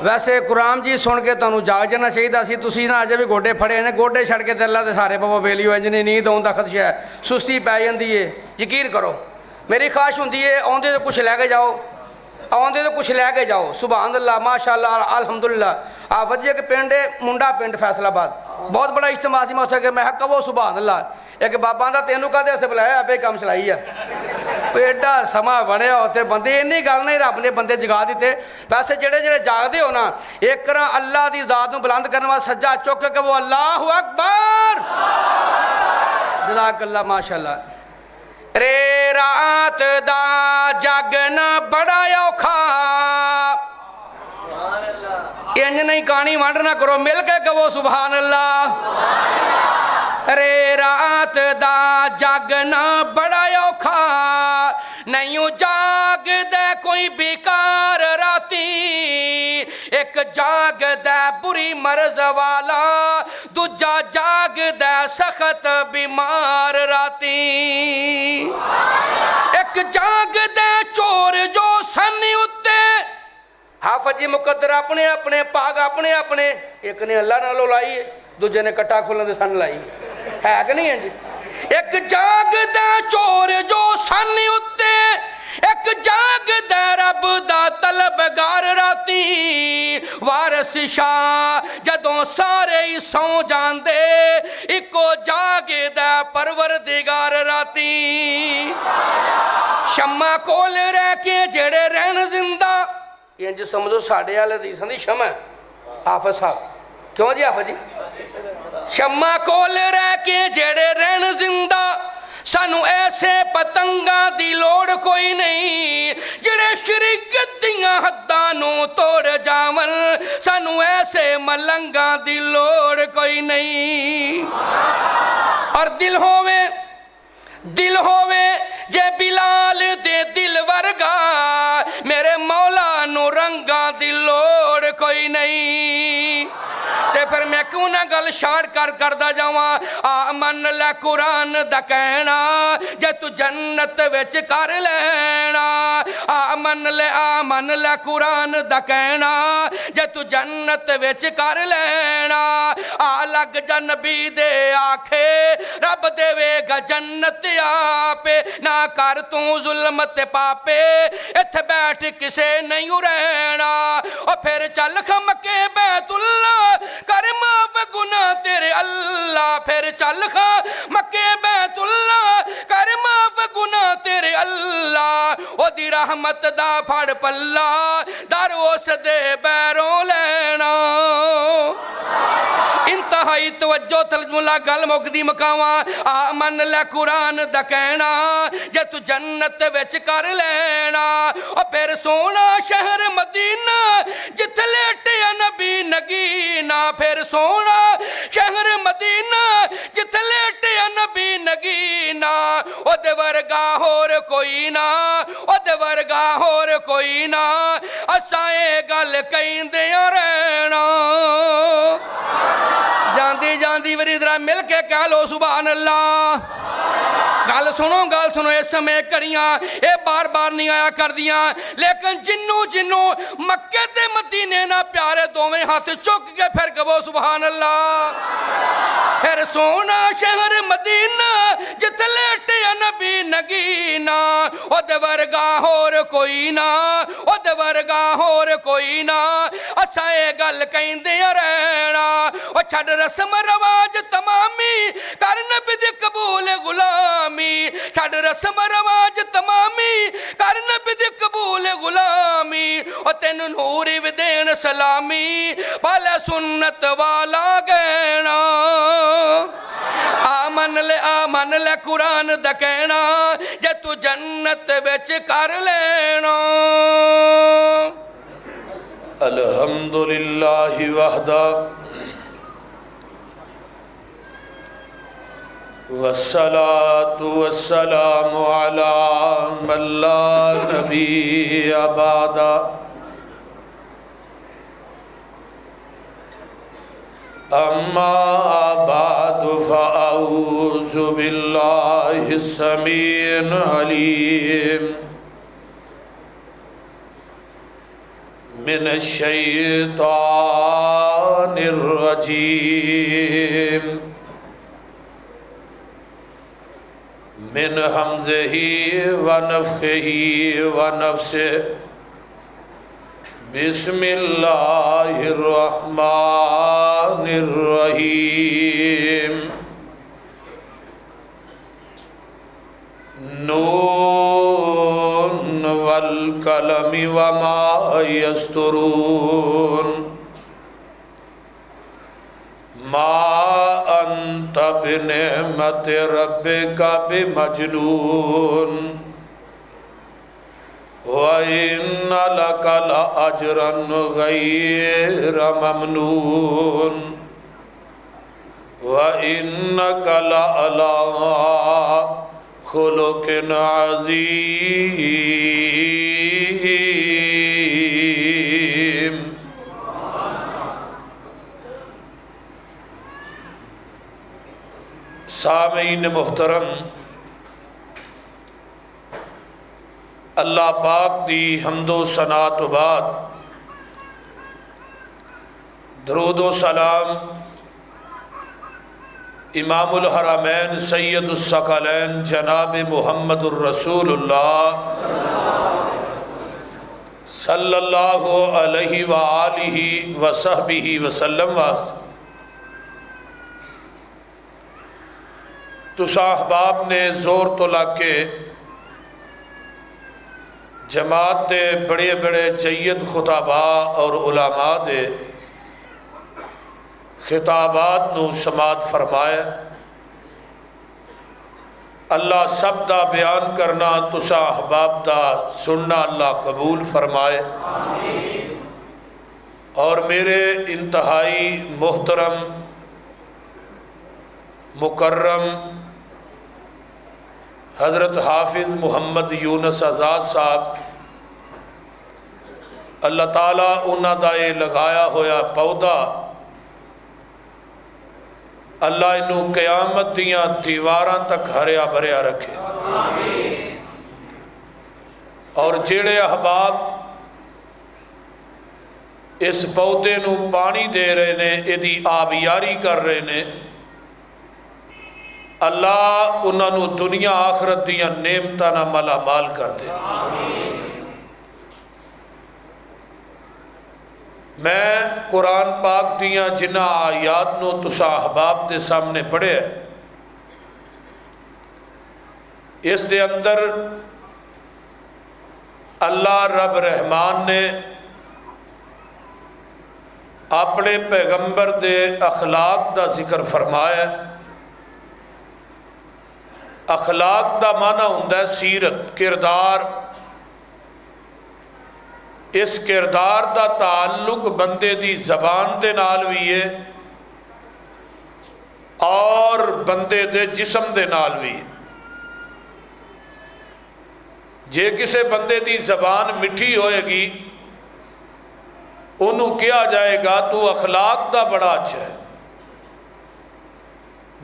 ویسے قرآن جی سن کے تمہیں جاگ جانا چاہیے سی، تسی نہ اجے بھی گوڈے پھڑے نے، گوڈے چھڑ کے تے اللہ دے سارے پو بیلی ہو جنہیں نیند آن دا خدشہ ہے، سستی پی جاندی ہے۔ یقین کرو میری خواہش ہوندی ہے آندے تو کچھ لے کے جاؤ، آندے تو کچھ لے کے جاؤ۔ سبحان اللہ، ماشاءاللہ، الحمدللہ۔ آپ وجہ کہ پنڈ منڈا پنڈ فیصل آباد بہت بڑا اجتماع تھی، میں اتنے کہ میں کہو سبحان اللہ، ایک بابا دا تینوں کہتے ایسے بلایا آپ کام چلائی ہے، ایڈا سما بنیا ہوتے بندے انہی گل نہیں رب نے بندے جگا دیتے۔ ویسے جڑے جڑے جاگدے ہو نا ایک کرا اللہ دی ذات نو بلند کرنے والا سجا چک کے وہ اللہ اکبر، جزاک اللہ، ماشاءاللہ۔ رے رات دا جاگنا بڑا اوکھا، انج نہیں کہانی وانڈ نہ کرو، مل کے کہو سبحان اللہ۔ رے رات دا جاگنا بڑا اوکھا، نہیں جاگ دے کوئی بیکار راتی، ایک جاگ دے بری مرض والا، دوجا جاگ دے سخت بیمار راتی، ایک جاگ دے چور جو سنی اتے، حافظ جی مقدر اپنے اپنے پاگ اپنے اپنے، ایک نے اللہ نالو لائی ہے، دوجے نے کٹا کھولن دے سن لائی ہے کہ نہیں ہے جی؟ ایک جاگ دے چور جو سنی اتے، ایک جاگ دے رب دا طلبگار راتی، وارث شاہ جدوں سارے ہی سو جان دے، ایکو جاگ دے پروردگار راتی، شمع کول رہ کے جڑے رہن زندہ، یہ جو سمجھو ساڑھے آلے دیسان دی شمع ہے حافظ صاحب، کیوں جی حافظ جی؟ شمع کول رہ کے جڑے رہن زندہ، سانو ایسے پتنگاں دی لوڑ کوئی نہیں، جڑے شریعت دیاں حدانوں توڑ جاون، سانو ایسے ملنگاں دی لوڑ کوئی نہیں۔ اور دل ہووے جے بلال دے دل ورگا، میرے مولا نو رنگاں دی لوڑ کوئی نہیں۔ تے پھر میں کیوں نہ گل شاڑ کردہ جاواں، آمن لے قرآن دا کہنا، جے تو جنت وچ کر لینا، آمن لے قرآن دا کہنا، جے تو جنت وچ کر لینا، لگ جا نبی دے آکھے رب دے وے گا جنت آپے، نہ کر تو ظلمت پاپے، اتھ بیٹھ کسے نہیں رہنا، اور پھر چل مکے بیت اللہ کر معاف گناہ تیرے اللہ، پھر چل مکے بیت اللہ کر معاف گناہ تیرے اللہ، او دی رحمت دا پھڑ پلا در اس دے بیروں لینا۔ انتہائی توجہ تلجم اللہ گل مقدی مکاواں، آمن لے قرآن دا کہنا، جے تو جنت وچ کر لینا، اور پھر سونا شہر مدینہ جت لیٹے نبی نگینا، پھر سونا شہر مدینہ جت لیٹے نبی نگینا، او دے ورگا ہور کوئی نہ، او دے ورگا ہور کوئی نہ، اسائیں گل کہیں دیاں رہنا۔ جاندی جاندی وری درہ مل کے کہہ لو سبحان اللہ۔ گل سنو اس سمیں کریاں اے بار بار نہیں آیا کر دیاں، لیکن جنوں مکے تے مدینے نہ پیارے دوویں ہاتھ چک کے پھر کہو سبحان اللہ۔ پھر سونا شہر مدینہ جت لیٹے نبی نگینا، او دے ورگا ہور کوئی نہ، او دے ورگا ہور کوئی نہ، اسائے گل کہیں دیا رہنا، او چھڑ رسم رواج تمامی کر نبی دی قبول غلامی، چھڑ رسم رواج تمامی کر نبی دی قبول غلامی، او تین نوری ودین سلامی پالے سنت والا گینا۔ آمن لے قرآن دا کہنا، جے تو جنت وچ کر لینا۔ الحمدللہ وحدہ والصلاة والسلام على من لا نبی بعد۔ اما بعد فاعوذ باللہ السمیع العلیم من الشیطان الرجیم من حمزہ ونفخہ ونفثہ بسم اللہ الرحمن الرحیم نون والقلم وما یسطرون ما انت بنعمت ربک بمجنون وَإِنَّ لَكَ لَأَجْرًا غَيْرَ مَمْنُونٍ وَإِنَّكَ لَعَلَىٰ خُلُقٍ عَظِيمٍ۔ سامعین محترم، اللہ پاک دی حمد و ثنا تو بعد درود و سلام امام الحرمین سید الثقلین جناب محمد الرسول اللہ صلی اللہ علیہ وآلہ وصحبہ وسلم واسطے تساں احباب نے زور تو لا کے جماعت دے بڑے بڑے جید خطابہ اور علماء دے خطابات نو سماعت فرمائے۔ اللہ سب دا بیان کرنا تساں احباب دا سننا اللہ قبول فرمائے۔ اور میرے انتہائی محترم مکرم حضرت حافظ محمد یونس آزاد صاحب، اللہ تعالیٰ انہاں دا یہ لگایا ہویا پودا اللہ انہوں قیامت دیاں دیواراں تک ہریا بھریا رکھے۔ اور جیڑے احباب اس پودے نو پانی دے رہے نے، ایدی آبیاری کر رہے نے، اللہ انہاں نو دنیا آخرت دیاں نعمتاں نہ مالا مال کر دے۔ میں قرآن پاک دیاں جنہ آیات نو تساں احباب دے سامنے پڑھے ہے، اس دے اندر اللہ رب رحمان نے اپنے پیغمبر دے اخلاق دا ذکر فرمایا ہے۔ اخلاق دا معنی ہوندا ہے سیرت، کردار۔ اس کردار دا تعلق بندے دی زبان دے نال بھی ہے اور بندے دے جسم دے نال بھی ہے۔ جے کسے بندے دی زبان مٹھی ہوئے گی انہوں کیا جائے گا تو اخلاق دا بڑا اچھا ہے۔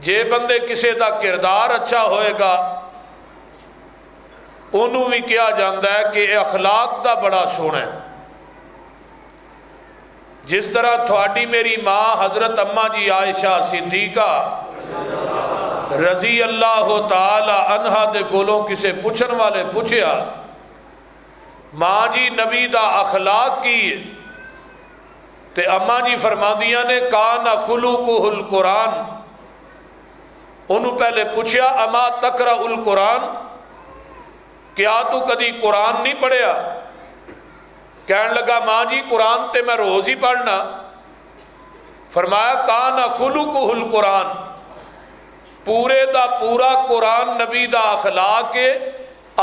جے بندے کسے دا کردار اچھا ہوئے گا انہوں بھی کیا جاندا ہے کہ اخلاق دا بڑا سونا ہے۔ جس طرح تھوڑی میری ماں حضرت اماں جی عائشہ صدیقہ رضی اللہ تعالی عنہا دے کولوں کسے پوچھن والے پوچھیا ماں جی نبی دا اخلاق کی ہے تے اماں جی فرماندیاں نے کان خلقہ القرآن۔ انہوں پہلے پوچھیا اما تقرأ القرآن، کیا تو کدی قرآن نہیں پڑھیا؟ کہنے لگا ماں جی قرآن تے میں روز ہی پڑھنا۔ فرمایا کان خلقہ القرآن، پورے دا پورا قرآن نبی دا اخلاق ہے،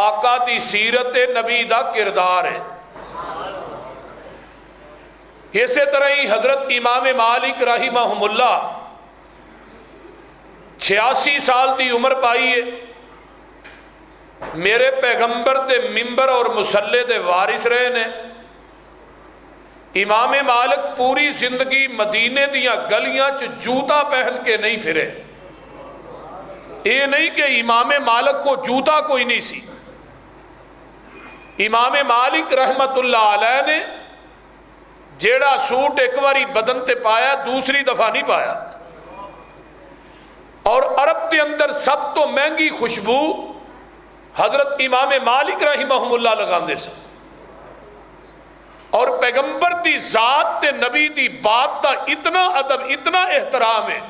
آقا دی سیرت نبی دا کردار ہے۔ اسی طرح ہی حضرت امام مالک رحمہم اللہ 86 سال دی عمر پائی ہے، میرے پیغمبر دے منبر اور مصلے دے وارث رہے نے۔ امام مالک پوری زندگی مدینے دیاں گلیاں چ جوتا پہن کے نہیں پھرے۔ یہ نہیں کہ امام مالک کو جوتا کوئی نہیں سی۔ امام مالک رحمت اللہ علیہ نے جیڑا سوٹ ایک باری بدن تے پایا دوسری دفعہ نہیں پایا. اور عرب کے اندر سب تو مہنگی خوشبو حضرت امام مالک رحمہ اللہ لگاندے سن. اور پیغمبر دی ذات تے نبی دی بات دا اتنا ادب اتنا احترام ہے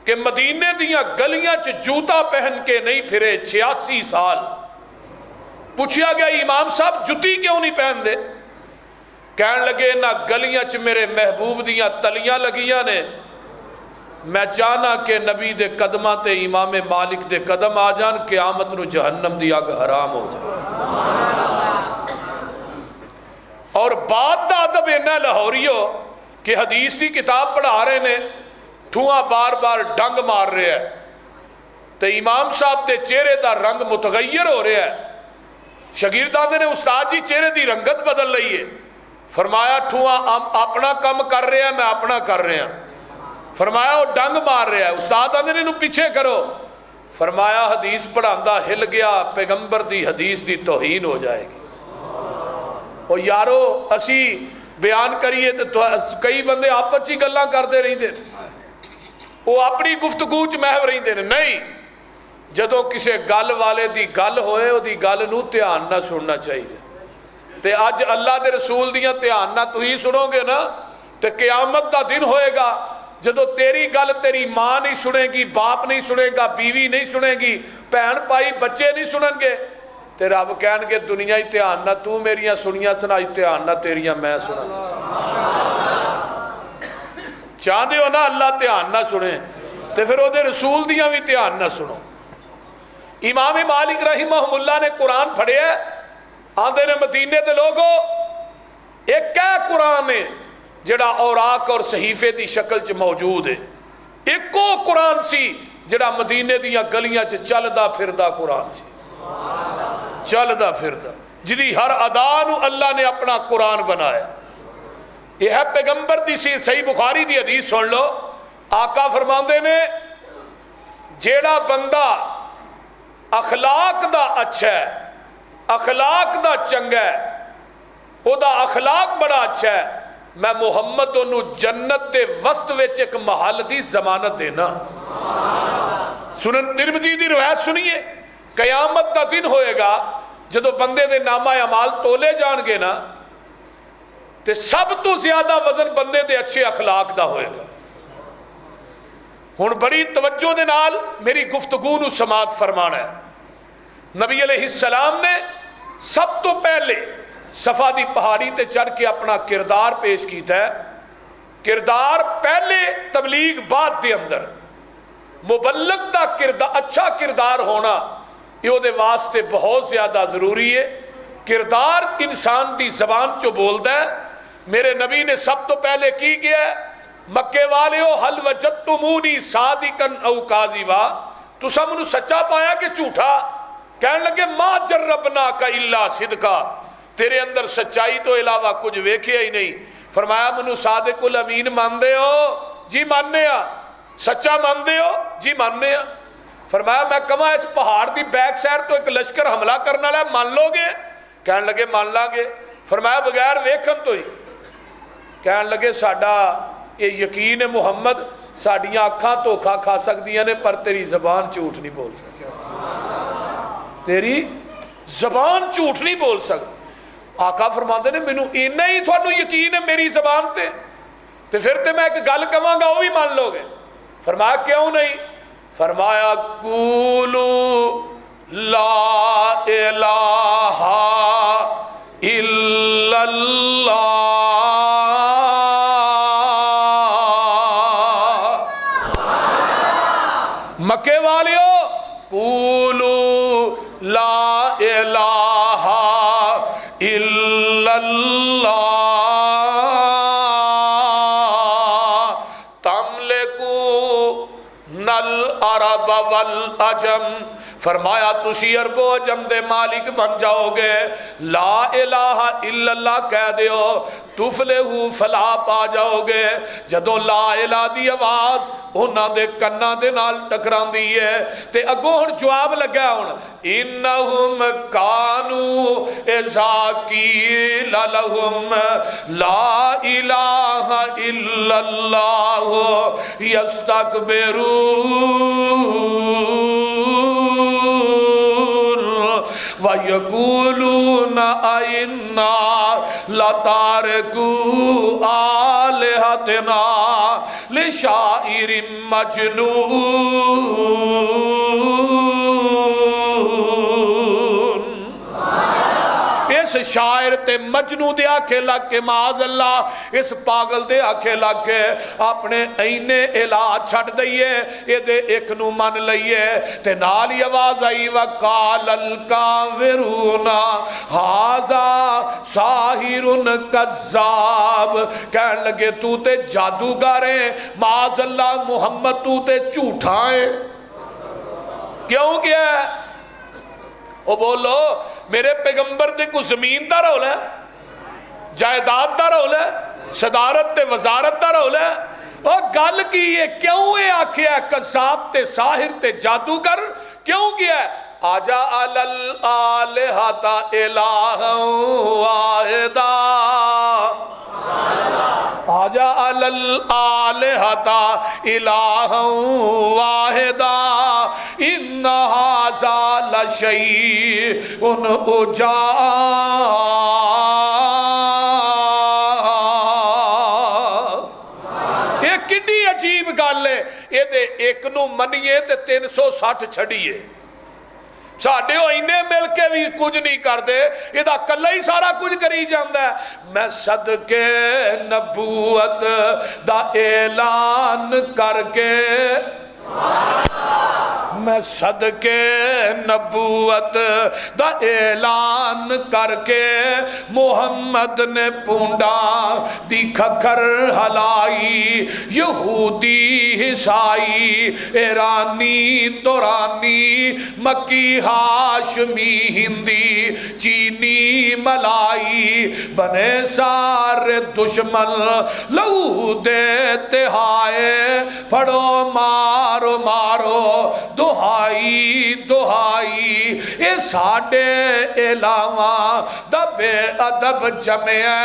کہ مدینے دیاں گلیاں چ جوتا پہن کے نہیں پھرے 86 سال. پوچھا گیا امام صاحب جتی کیوں نہیں پہن دے؟ کہن لگے نہ گلیاں چ میرے محبوب دیاں تلیاں لگیاں نے، میں چاہنا کہ نبی دے قدماں تے امام مالک دے قدم آ جان، قیامت نو جہنم دی اگ حرام ہو جائے. اور بات دا ادب اینا لاہوریو کہ حدیث دی کتاب پڑھا رہے نے، ٹھواں بار بار ڈنگ مار رہے ہے تو امام صاحب دے چہرے دا رنگ متغیر ہو رہا ہے. شاگرداں نے استاد جی چہرے دی رنگت بدل لئی ہے. فرمایا ٹھواں اپنا کام کر رہے ہیں، میں اپنا کر رہے ہیں. فرمایا وہ ڈنگ مار رہا ہے. استاد آدھے نے انہوں پیچھے کرو. فرمایا حدیث پڑھاندہ ہل گیا، پیغمبر دی حدیث دی توہین ہو جائے گی. اور یارو اسی بیان کریے تو کئی بندے آپس ہی گلاں کرتے رہتے، وہ اپنی گفتگو چ محو رہتے ہیں. نہیں، جدو کسے گل والے دی گل ہوئے وہ دی گل نو دھیان نہ سننا چاہیے. تے اج اللہ دے رسول دیاں دھیان نہ تو ہی سنو گے نا تے قیامت دا دن ہوئے گا جدو تیری گل تیری ماں نہیں سنے گی، باپ نہیں سنے گا، بیوی نہیں سنے گی، بہن بھائی بچے نہیں سنن گے، تے رب کہن گے دنیا ہی دھیان نہ تو میریاں سنیاں سنا، دھیان نہ تیریاں میں سنا. چاہتے ہو نا اللہ دھیان نہ سنے تے پھر وہ دے رسول دیاں بھی دھیان نہ سنو. امام مالک رحمہ اللہ نے قرآن پڑھیا ہے، آندے نے مدینے دے لوگو ایک ہے قرآن ہے جڑا اوراق اور صحیفے دی شکل چ موجود ہے. ایک کو قرآن سی جڑا مدینے دیاں گلیاں چ چلدا پھردا قرآن سی، چلدا پھردا، جدی ہر ادا نو اللہ نے اپنا قرآن بنایا. یہ ہے پیغمبر دی صحیح بخاری دی حدیث سن لو. آقا فرماندے نے جیڑا بندہ اخلاق دا اچھا ہے، اخلاق دا چنگا ہے، او دا اخلاق بڑا اچھا ہے، میں محمد انہوں جنت دے وسط وچ ایک محل دی ضمانت دینا. سنن ترمذی دی روایت سنیے، قیامت دا دن ہوئے گا جدو بندے دے نامہ اعمال تولے جان گے نا تے سب تو زیادہ وزن بندے دے اچھے اخلاق دا ہوئے گا. ہن بڑی توجہ دے نال میری گفتگو نو سماعت فرمانا ہے. نبی علیہ السلام نے سب تو پہلے صفا دی پہاڑی تے چڑھ کے اپنا کردار پیش کیتا ہے. کردار پہلے تبلیغ بعد دے اندر. مبلغ دا کردار، اچھا کردار ہونا یہ دے واسطے بہت زیادہ ضروری ہے. کردار انسان دی زبان چو بولتا ہے. میرے نبی نے سب تو پہلے کی گیا ہے، مکے والیو حل وجدتمونی صادقن او کاذبا، تو سب منو سچا پایا کہ جھوٹا؟ کہنے لگے ما جربنا کا الا صدقا، تیرے اندر سچائی تو علاوہ کچھ ویکھیا ہی نہیں. فرمایا منو صادق الامین ماندے ہو؟ جی ماننے ہاں. سچا ماندے ہو؟ جی ماننے ہاں. فرمایا میں کہاں اس پہاڑ دی بیک سائڈ تو ایک لشکر حملہ کرنا ہے، مان لو گے؟ کہنے لگے مان لا گے. فرمایا بغیر ویکھن تو ہی. کہنے لگے ساڈا یہ یقین ہے محمد ساڈیاں اکھاں دھوکھا کھا سکدیاں نے پر تیری زبان جھوٹ نہیں بول سکتی، تیری زبان جھوٹ نہیں بول سکتی. آقا فرماندے نے مینوں اینا ہی تھانوں یقین ہے میری زبان تے پھر تے میں ایک گل کہاں گا وہ بھی مان لو گے. فرمایا کیوں نہیں؟ فرمایا قولوا لا الہ الا اللہ. مکے والیو قولوا لا الہ الا اللہ تملکون العرب والعجم فرمایا تسی عرب و عجم دے مالک بن جاؤ گے، لا الہ الا اللہ کہہ دیو تفلحو فلاح پا جاؤ گے۔ جدوں لا الہ دی آواز انہاں دے کناں دے نال ٹکراندی ہے تے اگوں ہن جواب لگا ہن انہم کانو اذا قیل لہم لا الہ الا اللہ یستکبرون وَيَقُولُونَ أَإِنَّا لَتَارِكُو آلِهَتِنَا لِشَاعِرٍ مَجْنُونٍ۔ اس شاعر تے مجنو دے آکھے لگ کے معاذ اللہ اس پاگل دے آکھے لگ کے اپنے اینے علاج چھٹ دئیے یہ دے ایک نو من لئیے تے نالی آواز آئی وَقَالَ الْكَافِرُونَ هَذَا سَاحِرٌ کذاب، کہنے لگے تو تے جادوگر ہے، معاذ اللہ محمد تو تے جھوٹا ہے۔ کیوں کیا ہے؟ وہ بولو میرے پیغمبر دے کو زمین دا رول ہے، جائیداد دا رول ہے، صدارت تے وزارت دا رول ہے، اور گل کی یہ کیوں یہ آکھیا کذاب تے ساحر تے جادوگر کیوں کیا ہے؟ آجا الالہۃ الہا واحدا، آجا الالہۃ الہا واحدا ان ھذا لشیء عجاب۔ یہ کڈی عجیب گل ہے، یہ تے ایک نو منیے تے 360 چھڑیے، ساڑھے ہو اینے مل کے بھی کچھ نہیں کر دے، یہ دا کلہ ہی سارا کچھ کری جاندہ ہے۔ میں صدقے نبوت دا اعلان کر کے، میں صدقے نبوت دا اعلان کر کے محمد نے پونڈا دی کھکر ہلائی، یہودی عیسائی ایرانی تورانی مکی ہاشمی ہندی چینی ملائی بنے سارے دشمن لہو دیتے ہائے پڑھو مارو مارو دہائی دہائی، اے ساڑے علاوہ دا بے ادب جمعہ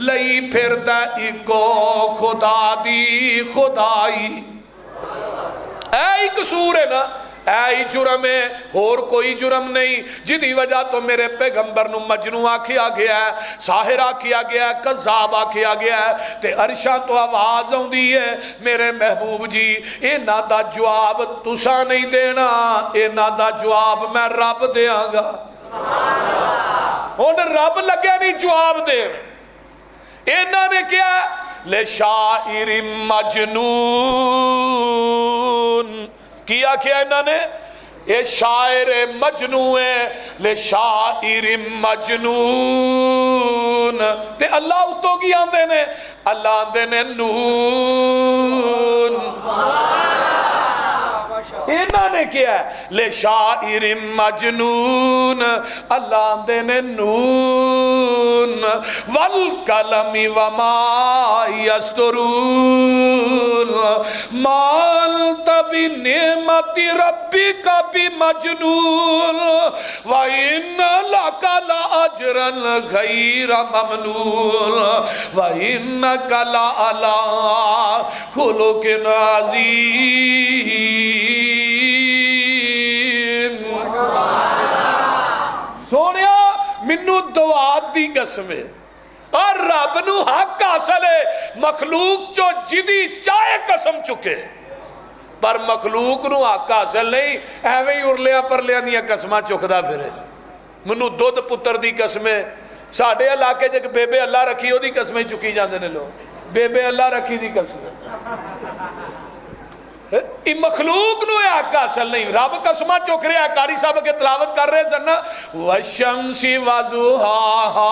لئی پھر دا ایکو خدا دی خدائی۔ اے قصور ہے نا، اے جرم ہے اور کوئی جرم نہیں، جدی وجہ تو میرے پیغمبر نو مجنو آکھیا گیا ہے، ساحر آکھیا گیا ہے، قذاب آکھیا گیا ہے تے عرشاں تو آواز ہوں دی ہے میرے محبوب جی اے نا دا جواب تسا نہیں دینا، اے نا دا جواب میں رب دیاں گا۔ ان رب لگیا نہیں جواب دے، اینا نے کیا لے شاعر مجنون کیا کیا انہوں نے، یہ شاعر مجنون ہے، لے شاعر مجنون تے اللہ اتو کی آندے نے، اللہ آندے نے نون، انہوں نے کیا ہے لے شاعر مجنون، اللہ آندے نے نون، والقلم وما یسطرون، مالت بنعمت ربک بمجنون، وَإِنَّ لَكَ لَأَجْرًا غَيْرَ مَمْنُونٍ، وَإِنَّكَ لَعَلَىٰ خُلُقٍ عَظِيمٍ۔ سونیا منو دعات دی قسم ہے اور رب نو حق حاصل ہے، مخلوق جو جدی چاہے قسم چکے پر مخلوق نو حق حاصل نہیں، ایویں ہی ارلیاں پرلیاں دیاں قسماں چکدا پھرے۔ منو دودھ پتر دی قسمیں، ساڑھے علاقے جے بے بے اللہ رکھی ہو دی قسمیں چکی جاندے نے لوگ، بے بے اللہ رکھی دی قسمیں، مخلوق نو حق حاصل نہیں، رب قسمہ چک رہے ہیں، کاری صاحب کے تلاوت کر رہے ہیں وَالشَّمْسِ وَضُحَاهَا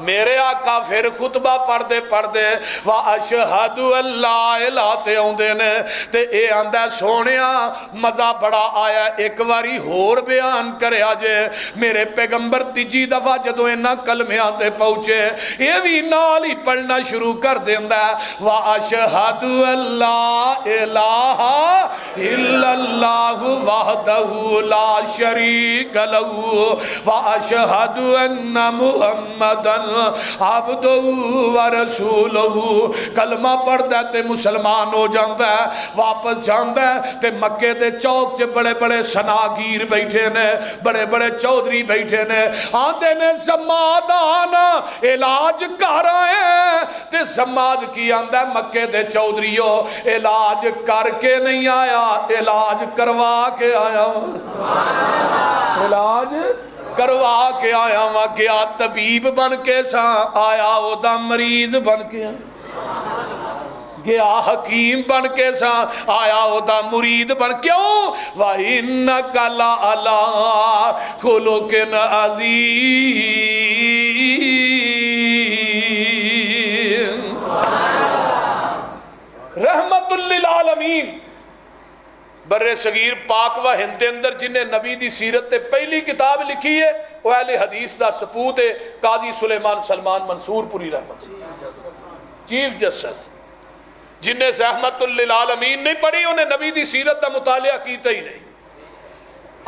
میرے آقا پھر خطبہ پڑھ دے وَأَشْهَدُ اللہ الہ تے آندے نے تے اے آندہ سونیا مزہ بڑا آیا ایک واری ہور بیان کرے آجے میرے پیغمبر تیجی دفعہ جدو انہا کلمیاں تے پہنچے یہ بھی نال ہی پڑھنا شروع کر دیندہ وَأَشْهَدُ اللہ الہ الا اللہ وحدہ لا شریک لہو وَأَشْهَدُ أَنَّ مُحَمَّدًا عبدہ و رسولہ کلمہ پڑھ دیتے مسلمان ہو جاندہ ہے واپس جاندہ ہے تے مکے دے چوک چے بڑے بڑے سناگیر بیٹھے نے بڑے بڑے چودری بیٹھے نے آندے نے زماد آنا علاج کر آئے تے زماد کی آندہ ہے مکے دے چودریوں علاج کر کے نہیں آیا علاج کروا کے آیا علاج کروا کے آیا وہاں گیا طبیب بن کے سا آیا او دا مریض بن کے گیا حکیم بن کے سا آیا او دا مرید بن کیوں وَإِنَّكَ لَعَلَىٰ خُلُقٍ عَظِيمٍ رحمت للعالمین بر صغیر پاک و ہند دے اندر جنہیں نبی دی سیرت تے پہلی کتاب لکھی ہے وہ اہل حدیث دا سپوت ہے قاضی سلیمان سلمان منصور پوری رحمت چیف جسٹس جنہیں رحمت للعالمین نہیں پڑھی انہیں نبی دی سیرت دا مطالعہ کیتا ہی نہیں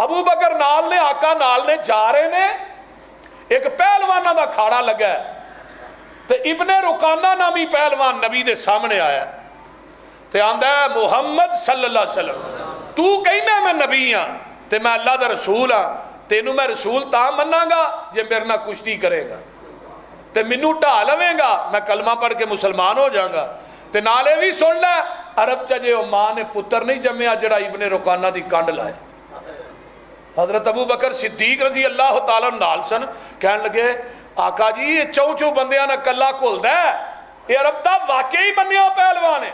ابو بکر نال نے آقا نال نے جا رہے نے ایک پہلوانہ دا کھاڑا لگا ہے تے ابن رکانہ نامی پہلوان نبی دے سامنے آیا تے آندہ ہے محمد صلی اللہ علیہ وسلم تو کہنا میں نبی ہاں تے میں اللہ دا رسول ہاں تینوں میں رسول تا مننا گا جے میرے نہ کشتی کرے گا تے منو ٹھا لویں گا میں کلمہ پڑھ کے مسلمان ہو جاؤں گا تے نالے بھی سن لے عرب چجے او ماں نے پتر نہیں جمعیا جڑا ابن رکانہ دی کانڈ لائے حضرت ابو بکر صدیق رضی اللہ تعالیٰ نال سن کہنے لگے آقا جی یہ چو بندیاں نہ کلا کھول دے یہ عرب دا واقعی بنیا پہلوانے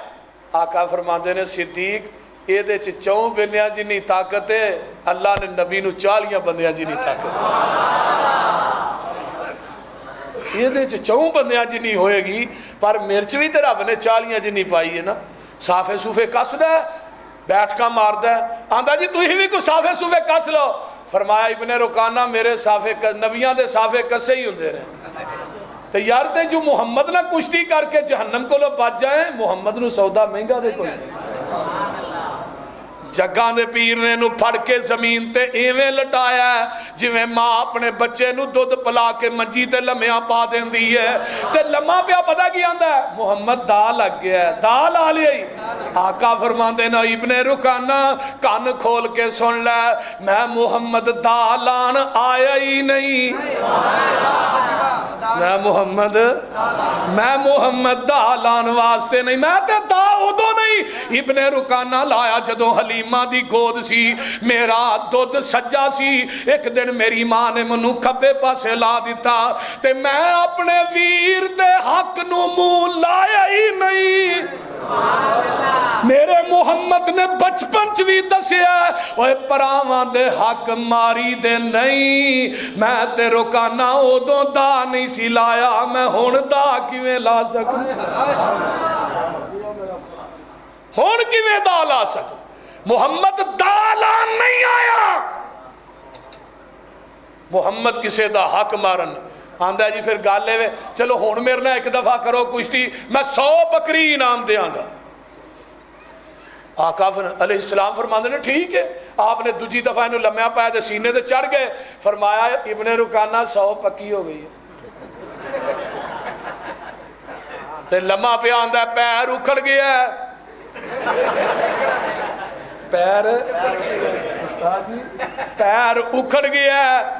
آقا فرماندے نے صدیق یہ دے چوں بندیاں جنی طاقت ہے اللہ نے نبی نو 40 بندیاں جنی طاقت یہ دے چوں بندیاں جنی ہوئے گی پر مرچ بھی تے رب نے 40 جنی پائی ہے نا صافے صوفے کس دے بیٹھ کا مار دے آندہ جی تو ہی بھی کو صافے صوفے کس لو فرمایا ابن رکانہ میرے صافے نبیاں دے صافے کسے ہی ہوندے رہے تو یار تے جو محمد نہ کشتی کر کے جہنم کو لو بچ جائیں محمد نو سودا مہنگا دے کوئی جگاں دے پیر نے نو پھڑ کے زمین تے ایویں لٹایا ہے جویں ماں اپنے بچے نو دودھ پلا کے منجی تے لمیاں پا دین دی ہے تے لمحہ پیا پتا کی آندا ہے محمد دا لگ گیا ہے دا لا لیا ہی آقا فرماندے نا ابن رکانہ کان کھول کے سن لے میں محمد دا لان آیا ہی نہیں میں محمد دا لان واسطے نہیں میں تے دا ادو نہیں ابن رکانہ لایا جدو حلیمہ دی گود سی میرا دودھ سجا سی ایک دن میری ماں نے منو کھبے پاسے لا دیتا تے میں اپنے ویر دے حق نو منہ لایا ہی نہیں میرے محمد نے بچپن چوی دسیا اوے پراواں دے حق ماری دے نہیں میں تے رکانہ ادو دا نہیں سی لایا میں ہون دا کیویں لا سکوں ہون کیویں دا لا سکوں محمد دا لان نہیں آیا محمد کسے دا حق مارن آندہ جی پھر گال لے چلو ہون میرے نہ ایک دفعہ کرو کشتی میں 100 بکری انعام دے آنگا آقا علیہ السلام فرماندے نے ٹھیک ہے آپ نے دوجی دفعہ انہوں لمحہ پایا دے سینے دے چڑھ گئے فرمایا ابن رکانہ 100 پکی ہو گئی ہے تے لمحہ پہ آندہ پیر اکھڑ گیا ہے پیر اکھڑ گیا ہے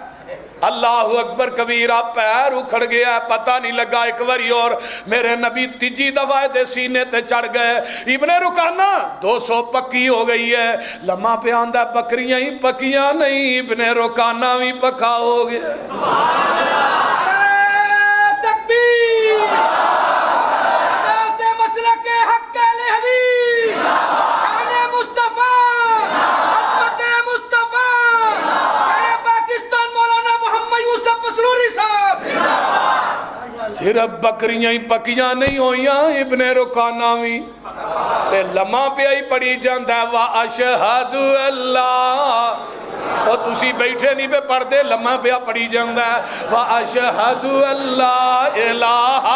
اللہ اکبر کبیرہ پیر اکھڑ گیا ہے پتہ نہیں لگا ایک واری اور میرے نبی تیجی دفعہ دے سینے تے چڑھ گئے ابن رکانہ 200 پکی ہو گئی ہے لمحہ پہ آندہ بکریاں ہی پکیاں نہیں ابن رکانہ بھی پکا ہو گیا تکبیر مسلک حق علیہ حدیث شان مصطفیٰ حضرت مصطفیٰ شاہ پاکستان مولانا محمد یوسف مسروری صاحب صرف بکریاں ہی پکیاں نہیں ہوئیاں ابن رکانہ بھی تے لمحہ پہ ہی پڑھی جاندہ ہے وَأَشْهَدُ اللَّهِ اور تُسی بیٹھے نہیں پہ پڑھ دے لمحہ پہ پڑھی جاندہ ہے وَأَشْهَدُ اللَّهِ إِلَٰهَ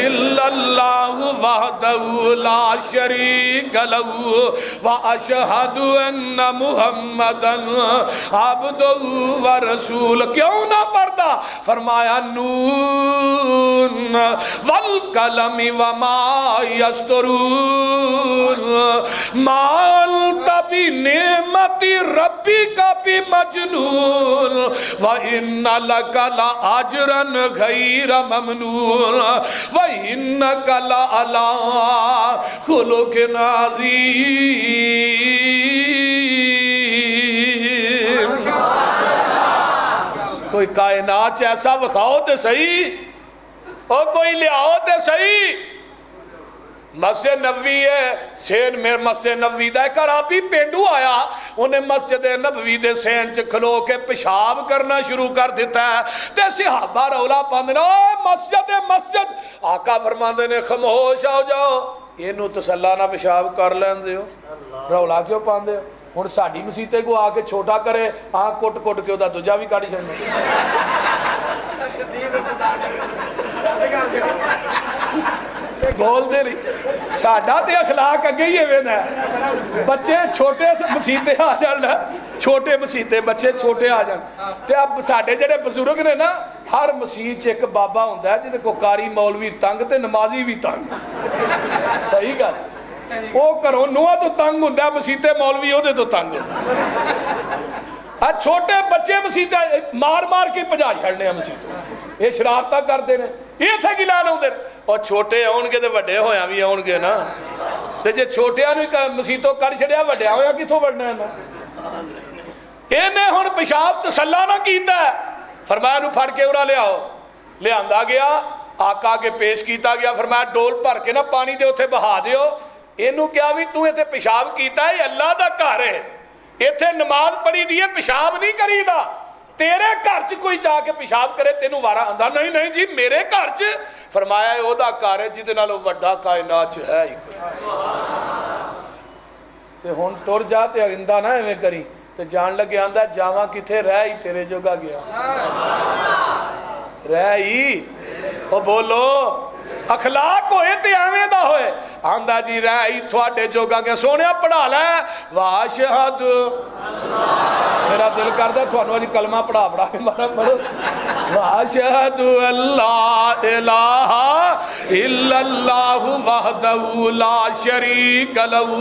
إِلَّا اللَّهُ وَحْدَهُ لَا شَرِيكَ لَهُ وَأَشْهَدُ أَنَّ مُحَمَّدًا عَبْدُهُ وَرَسُولُهُ کیوں نہ پڑھتا؟ فرمایا نون والقلم وما یسطرون ما انت بنعمت ربک بمجنون وان لک لاجرا غیر ممنون وانک لعلی خلق عظیم کوئی کائنات ایسا وکھاؤ تے صحیح اور کوئی لیاؤ تے صحیح مسجد نبوی ہے سین میں مسجد نبوی دا ایک عربی پینڈو آیا انہیں مسجد نبوی دے سین چ کھلو کے پیشاب کرنا شروع کر دیتا ہے تے صحابہ رولا پاندے نے مسجد آقا فرماندے نے خاموش ہو جاؤ اینو تسلا نہ پیشاب کر لیندے ہو رولا کیوں پاندے ہو ہن ساڈی مسیتے کو آ کے چھوٹا کرے کٹ کٹ کے دا دوجا بھی کاڑی چھڑنا بول دے نہیں ساڈا تے اخلاق اگے ہی ہے بچے چھوٹے مسیتے آ جان چھوٹے مسیتے بچے چھوٹے آ جان تے اب ساڈے جڑے بزرگ نے نا ہر مسیت ایک بابا ہوندا ہے جدے کو قاری مولوی تنگ تے نمازی بھی تنگ صحیح گل وہ کرو نوہ تو تنگ ہوندا ہے مسیتے مولوی او دے تو تنگ چھوٹے بچے مسیتے مار مار کے پجا چھڑنے ہیں مسیتوں یہ شرارتہ کرتے ہیں یہ تھے کی لان ہوندے اور چھوٹے آن گے تے وڈے ہویا بھی آن گے نا تے جے چھوٹے آنوی مسیتوں کر چھڑیا وڈے ہویا کی تھو وڈنا ہے نا انہیں ہن پیشاب تسلا نہ کیتا ہے فرمایا نو پھڑ کے اورا لے آؤ لے آندہ گیا آقا کے پیش کیتا گیا فرمایا ڈول بھر کے نا پانی دے اتھے بہا دیو اینو کیا بھی تو ایتھے پیشاب کیتا ہے اللہ دا گھر ہے ایتھے نماز پڑھی دیئے پیشاب نہیں کری دا تیرے گھر چ کوئی جا کے پیشاب کرے تینو وارا آندا نہیں جی میرے گھر چ فرمایا او دا گھر ہے جدے نالوں وڈا کائنات چ ہے ہی تے ہن ٹر جا تے آئندہ نہ ایویں کری تے جان لگے آندا جاواں کتھے رہ ہی تیرے جوگا گیا رہ ہی او بولو اخلاق ہوئے تے ایویں دا ہوئے آندہ جی رہی تھوڑے جوگا کے سونیا پڑھا لے واشہد میرا دل کردہ تھوڑا جی کلمہ پڑھا کے مارا پڑھو واشہد اللہ الہ الا اللہ وحدہ لا شریک لہ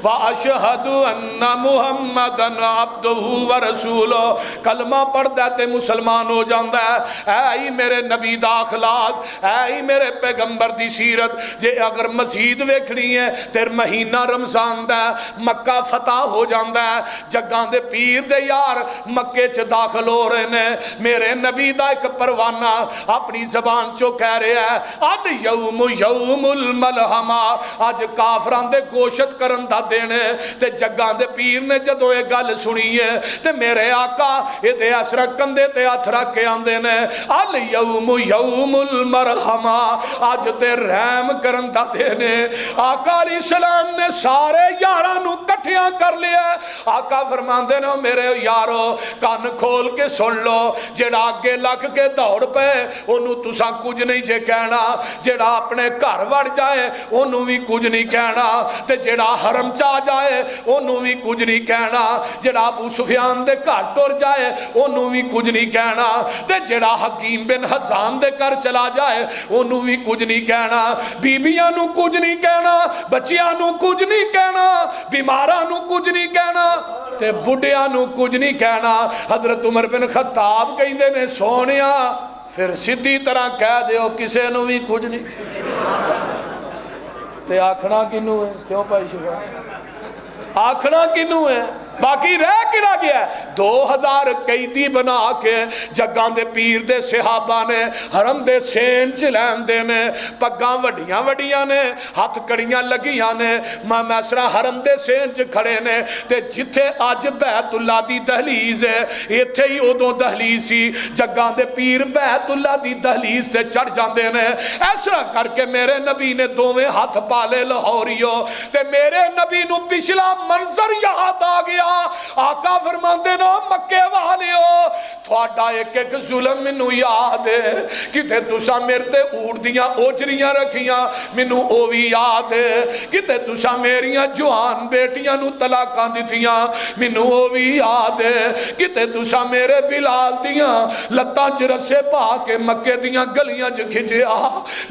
واشہد ان محمدًا عبدہ ورسولہ کلمہ پڑھ دیتے مسلمان ہو جاندہ ہے اے میرے نبی دا اخلاق اے میرے پیغمبر دی سیرت جے اگر مزید ویکھنی ہے تیر مہینہ رمضان دا مکہ فتح ہو جاندہ ہے جگان دے پیر دے یار مکے چ داخل ہو رہے نے میرے نبی دا ایک پروانہ اپنی زبان چو کہہ رہے ہیں اد یوم یوم الملحمہ آج کافران دے گوشت کرن دا دینے تے جگان دے پیر نے جدو ایک گل سنی ہے تے میرے آقا یہ دے اسرہ کندے تے ہاتھ رکھ کے آندے نے ال یوم یوم المرحمہ آج تے رحم کرن دا دینے آقا علیہ السلام نے سارے یارانو کٹھیاں کر لیا آقا فرمان دینے میرے یارو کان کھول کے سن لو جیڑا آگے لکھ کے دوڑ پہ انہوں تساں کچھ نہیں جے کہنا جیڑا اپنے گھر وڑ جائے انہوں بھی کچھ نہیں کہنا تے جیڑا حرم چاہ جائے انہوں بھی کچھ نہیں کہنا جیڑا ابو سفیان دے گھر ٹر جائے انہوں بھی کچھ نہیں کہنا تے جیڑا حکیم بن حسان دے کر چلا جائے انہوں بھی کچھ نہیں کہنا بیبیاں نو کچھ نہیں کہنا بچیاں نو کچھ نہیں کہنا بیماراں نو کچھ نہیں کہنا تے بڑھیاں نو کچھ نہیں کہنا حضرت عمر بن خطاب کہیں دے نے سونیا پھر سیدھی طرح کہہ دیو کسے نو بھی کچھ نہیں تے آکھنا کنو ہے کیوں پائی شبہ آکھنا کنو ہے باقی رہ کے نہ گیا ہے 2000 قیدی بنا کے جگاں دے پیر دے صحابہ نے حرم دے سین چلین دے نے پگاں وڈیاں وڈیاں نے ہاتھ کڑیاں لگیاں نے میسرا حرم دے سین چ کھڑے نے تے جتھے اج بیت اللہ دی دہلیز ہے ایتھے ہی ادوں دہلیز سی جگاں دے پیر بیت اللہ دی دہلیز تے چڑھ جاندے نے اس طرح کر کے میرے نبی نے دوویں ہاتھ پالے لاہوریو تے میرے نبی نو پچھلا منظر یاد آ گیا آقا فرماندے نا مکے والیو تھوڑا ایک ایک ظلم منو یاد ہے کتے تسا میرے تے اوڑ دیاں اوجریاں رکھیاں منو او بھی یاد ہے کتے تسا میریاں جوان بیٹیاں نو طلاقاں دتیاں منو او بھی یاد ہے کتے تسا میرے بلال دیاں لتاں چ رسے پا کے مکے دیاں گلیاں چ کھچیا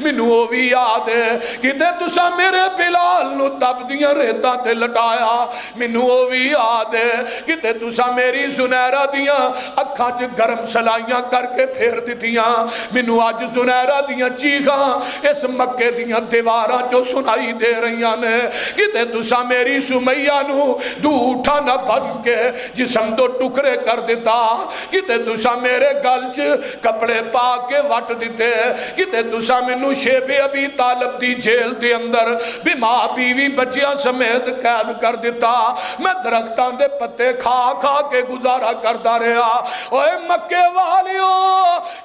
منو او بھی یاد ہے کتے تسا میرے بلال نو تب دیاں ریتاں تے لٹایا منو او بھی یاد ہے کتے تسا میری زنیرہ دیاں اکھاں چ گرم سلائیاں کر کے پھیر دیتیاں منو آج زنیرہ دیاں چیخاں اس مکے دیاں دیواراں جو سنائی دے رہیاں نے کتے تسا میری سمیہ نو دو اٹھا نہ بن کے جسم دو ٹکرے کر دیتا کتے تسا میرے گلچ کپڑے پا کے وٹ دیتے کتے تسا منو شیب ابی طالب دی جیل دے اندر بیماں بیوی بچیاں سمیت قید کر دیتا میں درختاں دے پتے کھا کھا کے گزارا کرتا رہا اوے مکے والیو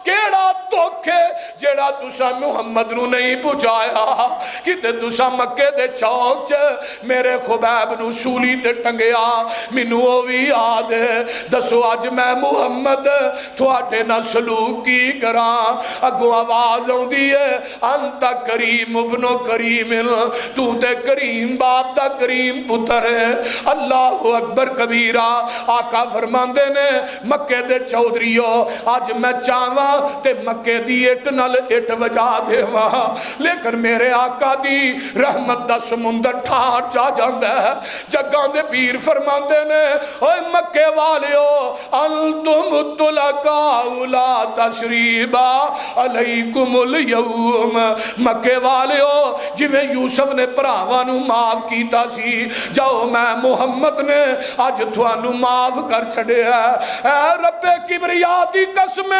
کیڑا دکھے جیڑا تسا محمد نو نہیں پہنچایا کتے تسا مکے دے چوک چ میرے خبیب نو سولی تے ٹنگیا منو او بھی یاد ہے دسو اج میں محمد تھوڑے نہ سلوک کی کراں اگوں آواز آوندی ہے انت کریم ابن کریم تو تے کریم باپ دا کریم پتر ہے اللہ اکبر کبیرہ آقا فرماندے نے مکے دے چودریو آج میں چاہواں تے مکے دی اٹ نل اٹ وجا دے وہاں لیکن میرے آقا دی رحمت دا سمندر ٹھار جا جاندہ ہے جگاں دے پیر فرماندے نے اوہ مکے والیو انتم الطلقاء لا تشریبا علیکم اليوم مکے والیو جویں یوسف نے پراوانو معاف کیتا سی جاؤ میں محمد نے آج تھوانو معاف کر چھڑے ہے اے رب کبریا دی قسم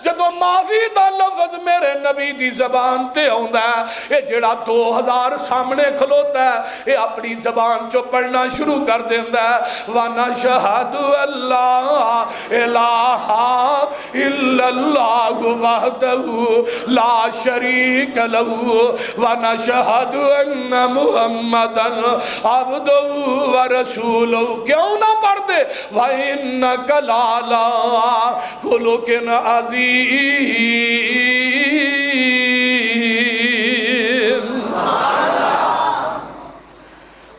جدو معافی دا لفظ میرے نبی دی زبان تے ہوندہ ہے یہ جڑا 2000 سامنے کھلوتا ہے یہ اپنی زبان چو پڑھنا شروع کر دیندہ ہے وَنَشْهَدُ اللَّهَ إِلَٰهَ إِلَّا اللَّهُ وَحْدَهُ لَا شَرِيكَ لَهُ وَنَشْهَدُ أَنَّ مُحَمَّدًا عَبْدُهُ وَرَسُولُهُ کیوں نہ پڑھ دے وَإِنَّكَ لَعَلَىٰ خُلُقٍ عَظِيمٍ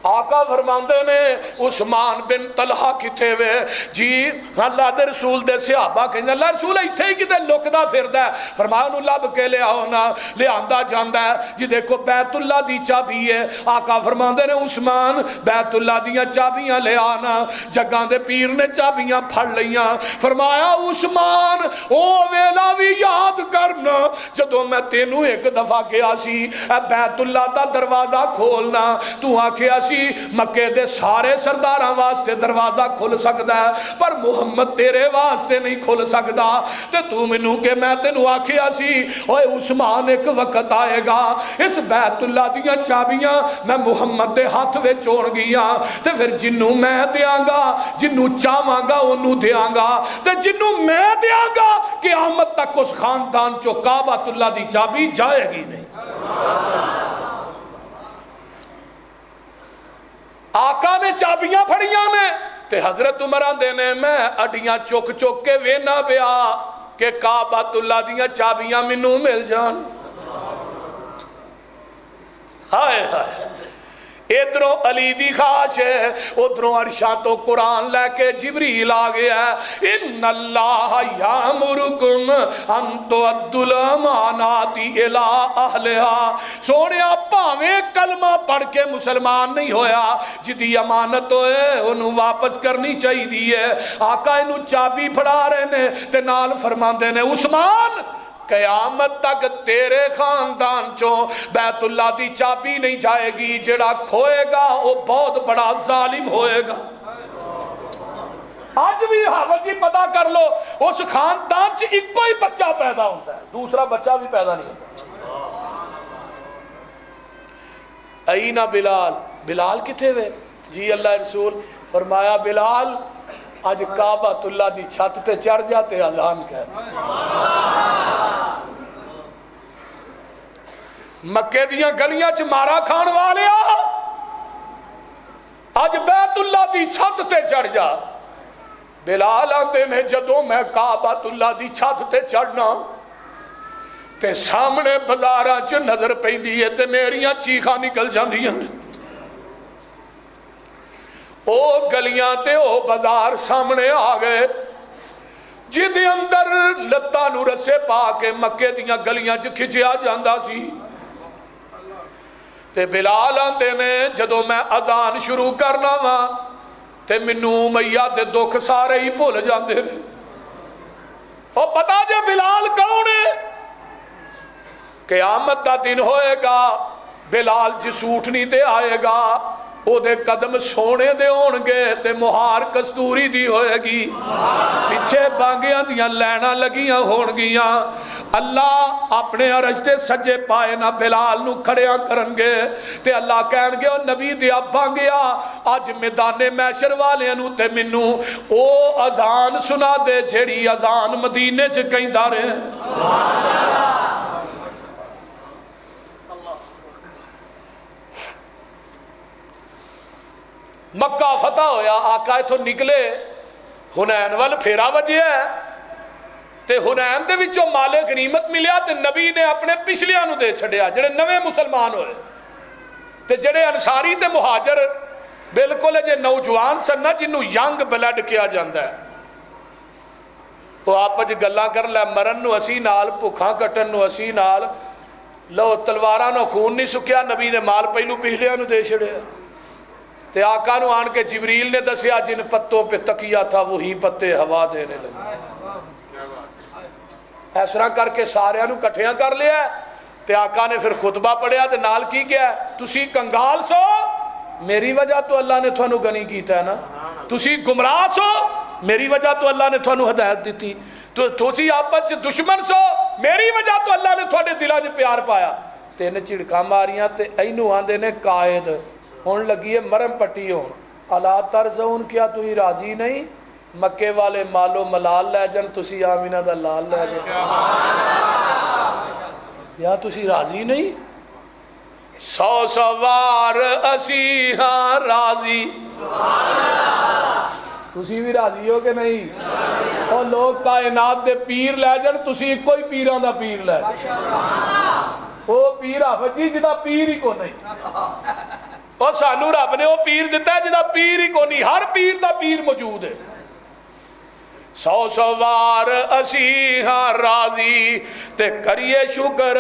آقا فرماندے نے عثمان بن طلحہ کتے وے جی اللہ دے رسول دے صحابہ کہنے اللہ رسول ایتھے ہی کتے لکدہ پھردہ ہے فرمایا انہوں لب کے لے آؤنا لے آندہ جاندہ ہے جی دیکھو بیت اللہ دی چابی ہے آقا فرماندے نے عثمان بیت اللہ دیاں چابیاں لے آنا جگاں دے پیر نے چابیاں پھڑ لیاں فرمایا عثمان او ویلا بھی یاد کرنا جدو میں تینوں ایک دفعہ کیا سی اے بیت اللہ دا دروازہ کھولنا تو آکھیا سی مکے دے سارے سرداراں واسطے دروازہ کھل سکتا ہے پر محمد تیرے واسطے نہیں کھل سکتا تے تو منو کہ میں تینو آکھیا سی اوے عثمان ایک وقت آئے گا اس بیت اللہ دیاں چابیاں میں محمد دے ہاتھ وے چھوڑ گیا تے پھر جنوں میں دیاں گا جنوں چاہواں گا انہوں دیاں گا تے جنوں میں دیاں گا قیامت تک اس خاندان چو کعبۃ اللہ دی چابی جائے گی نہیں آقا نے چابیاں پھڑیاں نے تے حضرت عمران دینے میں اڈیاں چوک چوک کے وینا پیا کہ کعبۃ اللہ دیاں چابیاں منوں مل جان ہائے ہائے ادھروں علی دی خواہش ہے ادھروں عرشاں تو قرآن لے کے جبریل آ گیا ہے ان اللہ یامرکم ان تؤدوا الامانات الی اہلھا سونیا پاویں کلمہ پڑھ کے مسلمان نہیں ہویا جدی امانت ہوئے انہوں واپس کرنی چاہی دیئے آقا انہوں چابی پھڑا رہے نے تے نال فرماندے نے عثمان قیامت تک تیرے خاندان چوں بیت اللہ دی چابی نہیں جائے گی جڑا کھوئے گا وہ بہت بڑا ظالم ہوئے گا اج بھی حافظ جی پتا کر لو اس خاندان چ ایک ہی بچہ پیدا ہوتا ہے, دوسرا بچہ بھی پیدا نہیں ہوتا. اینا بلال, بلال کتنے ہوئے جی اللہ رسول فرمایا بلال اج کعبۃ اللہ دی چھت تے چڑھ جاتے اذان کہہ مکے دیاں گلیاں چ مارا کھان والیا اج بیت اللہ دی چھت تے چڑھ جا. بلال آتے نے جدوں میں کعبۃ اللہ دی چھت تے چڑھنا تے سامنے بازاراں چ نظر پیندی ہے تے میریاں چیخاں نکل جاندیاں نے. او گلیاں تے او بازار سامنے آ گئے جدے اندر لتاں نو رسے پا کے مکے دیاں گلیاں چ کھچیا جاندا سی. تے بلال آندے نے جدوں میں اذان شروع کرنا وا تے مینوں امیہ دے دکھ سارے ہی بھول جاندے نے. او پتہ جے بلال کون ہے؟ قیامت دا دن ہوئے گا, بلال جس اونٹنی تے آئے گا او دے قدم سونے دے ہونگے تے مہار کستوری دی ہوئے گی, پیچھے بانگیاں دیاں لینا لگیاں ہونگیاں. اللہ اپنے عرش تے سجے پائے نہ بلال نو کھڑیاں کرنگے تے اللہ کہنگے او نبی دیا بانگیا آج میدان محشر والے نو تے منو او اذان سنا دے جھیڑی اذان مدینے چ کہیں دارے. مکہ فتح ہویا, آقا تو نکلے حنین وال پھیرا وجہ ہے تے حنین دے وچوں مال غنیمت ملیا تے نبی نے اپنے پچھلیاں نو دے چھڑیا جڑے نویں مسلمان ہوئے تے جڑے انصاری تے مہاجر بالکل جے نوجوان سن نا جنوں ینگ بلڈ کیا جاندا ہے وہ آپس گلاں کر لے مرن نو اسی نال بھکھاں کٹن نو اسی نال لو تلواراں نو خون نہیں سکیا. نبی نے مال پہلو پچھلیاں نو دے چھڑیا تے آقا نو آن کے جبریل نے دسیا جن پتوں پہ تکیہ تھا وہی پتے ہوا دینے لگے. اس طرح کر کے سارے نو کٹھیاں کر لیا تے آقا نے پھر خطبہ پڑھیا تے نال کی گیا تسی کنگال سو میری وجہ تو اللہ نے تھانو گنی کیتا ہے نا, تسی گمراہ سو میری وجہ تو اللہ نے تھانو ہدایت دیتی, تو تسی آپس دشمن سو میری وجہ تو اللہ نے تھوڑے دلاں وچ پیار پایا. تین چڑکاں ماریاں تے اینو آندے نے قائد ہون لگی ہے مرم پٹی ہون. الا ترزون کیا تو ہی راضی نہیں مکے والے مالو ملال لے جن تسی آمینہ دا لال لے جن یا تسی راضی نہیں. 100 سوار اسی ہاں راضی تسی بھی راضی ہو کہ نہیں؟ اور لوگ کائنات دے پیر لے جن تسی کوئی پیران دا پیر لے جن وہ پیر حافظ جی جدا پیر ہی کو نہیں اور سانو رب نے وہ پیر دیتا ہے جدا پیر ہی کو نہیں, ہر پیر دا پیر موجود ہے. 100 سوار اسی ہاں راضی تے کریے شکر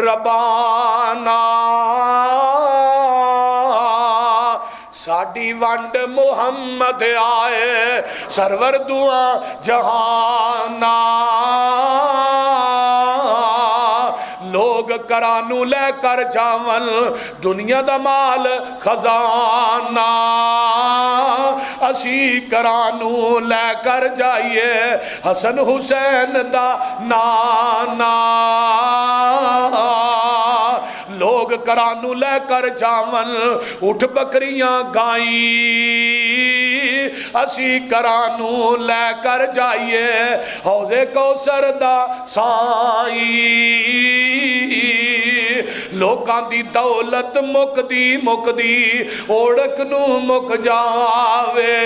ربانا ساڑی ونڈ محمد آئے سرور دعا جہانا. لوگ کرانو لے کر جاون دنیا دا مال خزانہ اسی کرانو لے کر جائیے حسن حسین دا نانا. لوگ کرانو لے کر جاون اٹھ بکریاں گائی اسی کرانو لے کر جائیے حوض کوثر دا سائی. لوکاں دی دولت مکدی اوڑک نو مک جاوے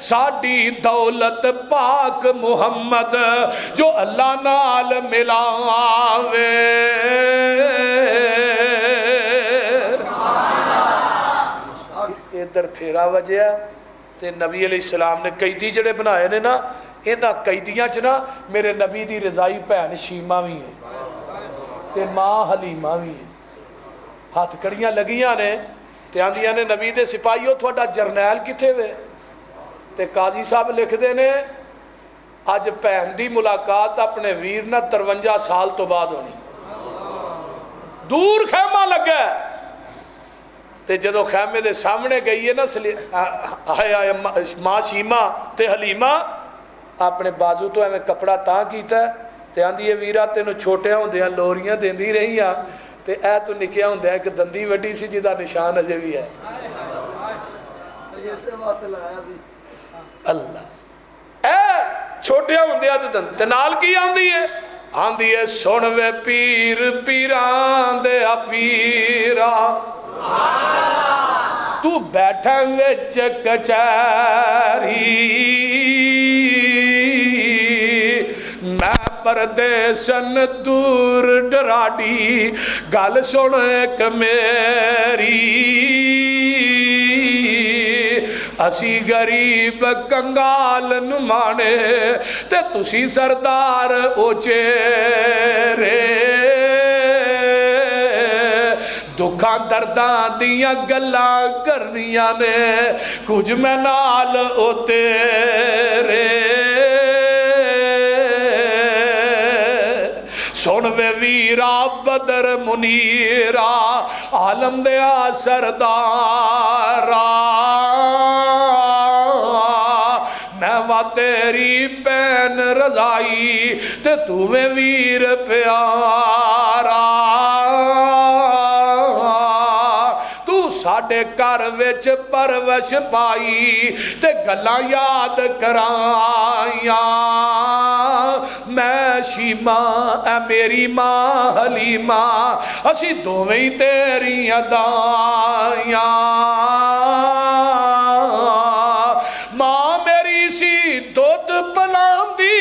ساڑی دولت پاک محمد جو اللہ نال ملاوے. ادھر پھیرا وجہ تے نبی علیہ السلام نے قیدی جڑے بنائے نے نا انہاں قیدیاں چ نا میرے نبی دی رضائی بہن شیمہ بھی ہے تے ماں حلیمہ بھی ہے. ہاتھ کڑیاں لگیاں نے تے آندیاں نے نبی دے سپاہیوں تھوڑا جرنیل کتھے ہوئے تے قاضی صاحب لکھ دے نے اج بہن دی ملاقات اپنے ویر نہ 53 سال تو بعد ہونی. دور خیمہ لگا تے جدو خیمے دے سامنے گئی ہے نا ماں شیمہ تے حلیمہ اپنے بازو تو ایویں کپڑا تاں کیتا ہے تے آندی ہے ویرا تینوں چھوٹیاں ہوندیاں لوریاں دیندی رہی ہاں تے اے تو نکیا ہوندا ہے کہ دندی وڈی سی جدا نشان اجے بھی ہے اللہ اے چھوٹیاں ہوندیاں تو دند تے نال کی آندی ہے سن وے پیر پیران دے پیرا تو بیٹھا وچ کچہری میں پردیسن دور ڈراڈی گل سن ایک میری اسی غریب کنگال نمانے تے تسی سردار اوچیرے دکھاں درداں دیاں گلاں کرنیاں نے کچھ میں نال او تیرے سن وے ویرا بدر منیرا عالم دیا سردارا میں وا تیری پین رضائی تے تو میں ویر پیارا تو ساڑے کر وچ پروش پائی تے گلاں یاد کرائیاں میں شیمہ اے میری ماں حلیمہ اسی دوویں تیری ادائیاں ماں میری سی دودھ پلاندی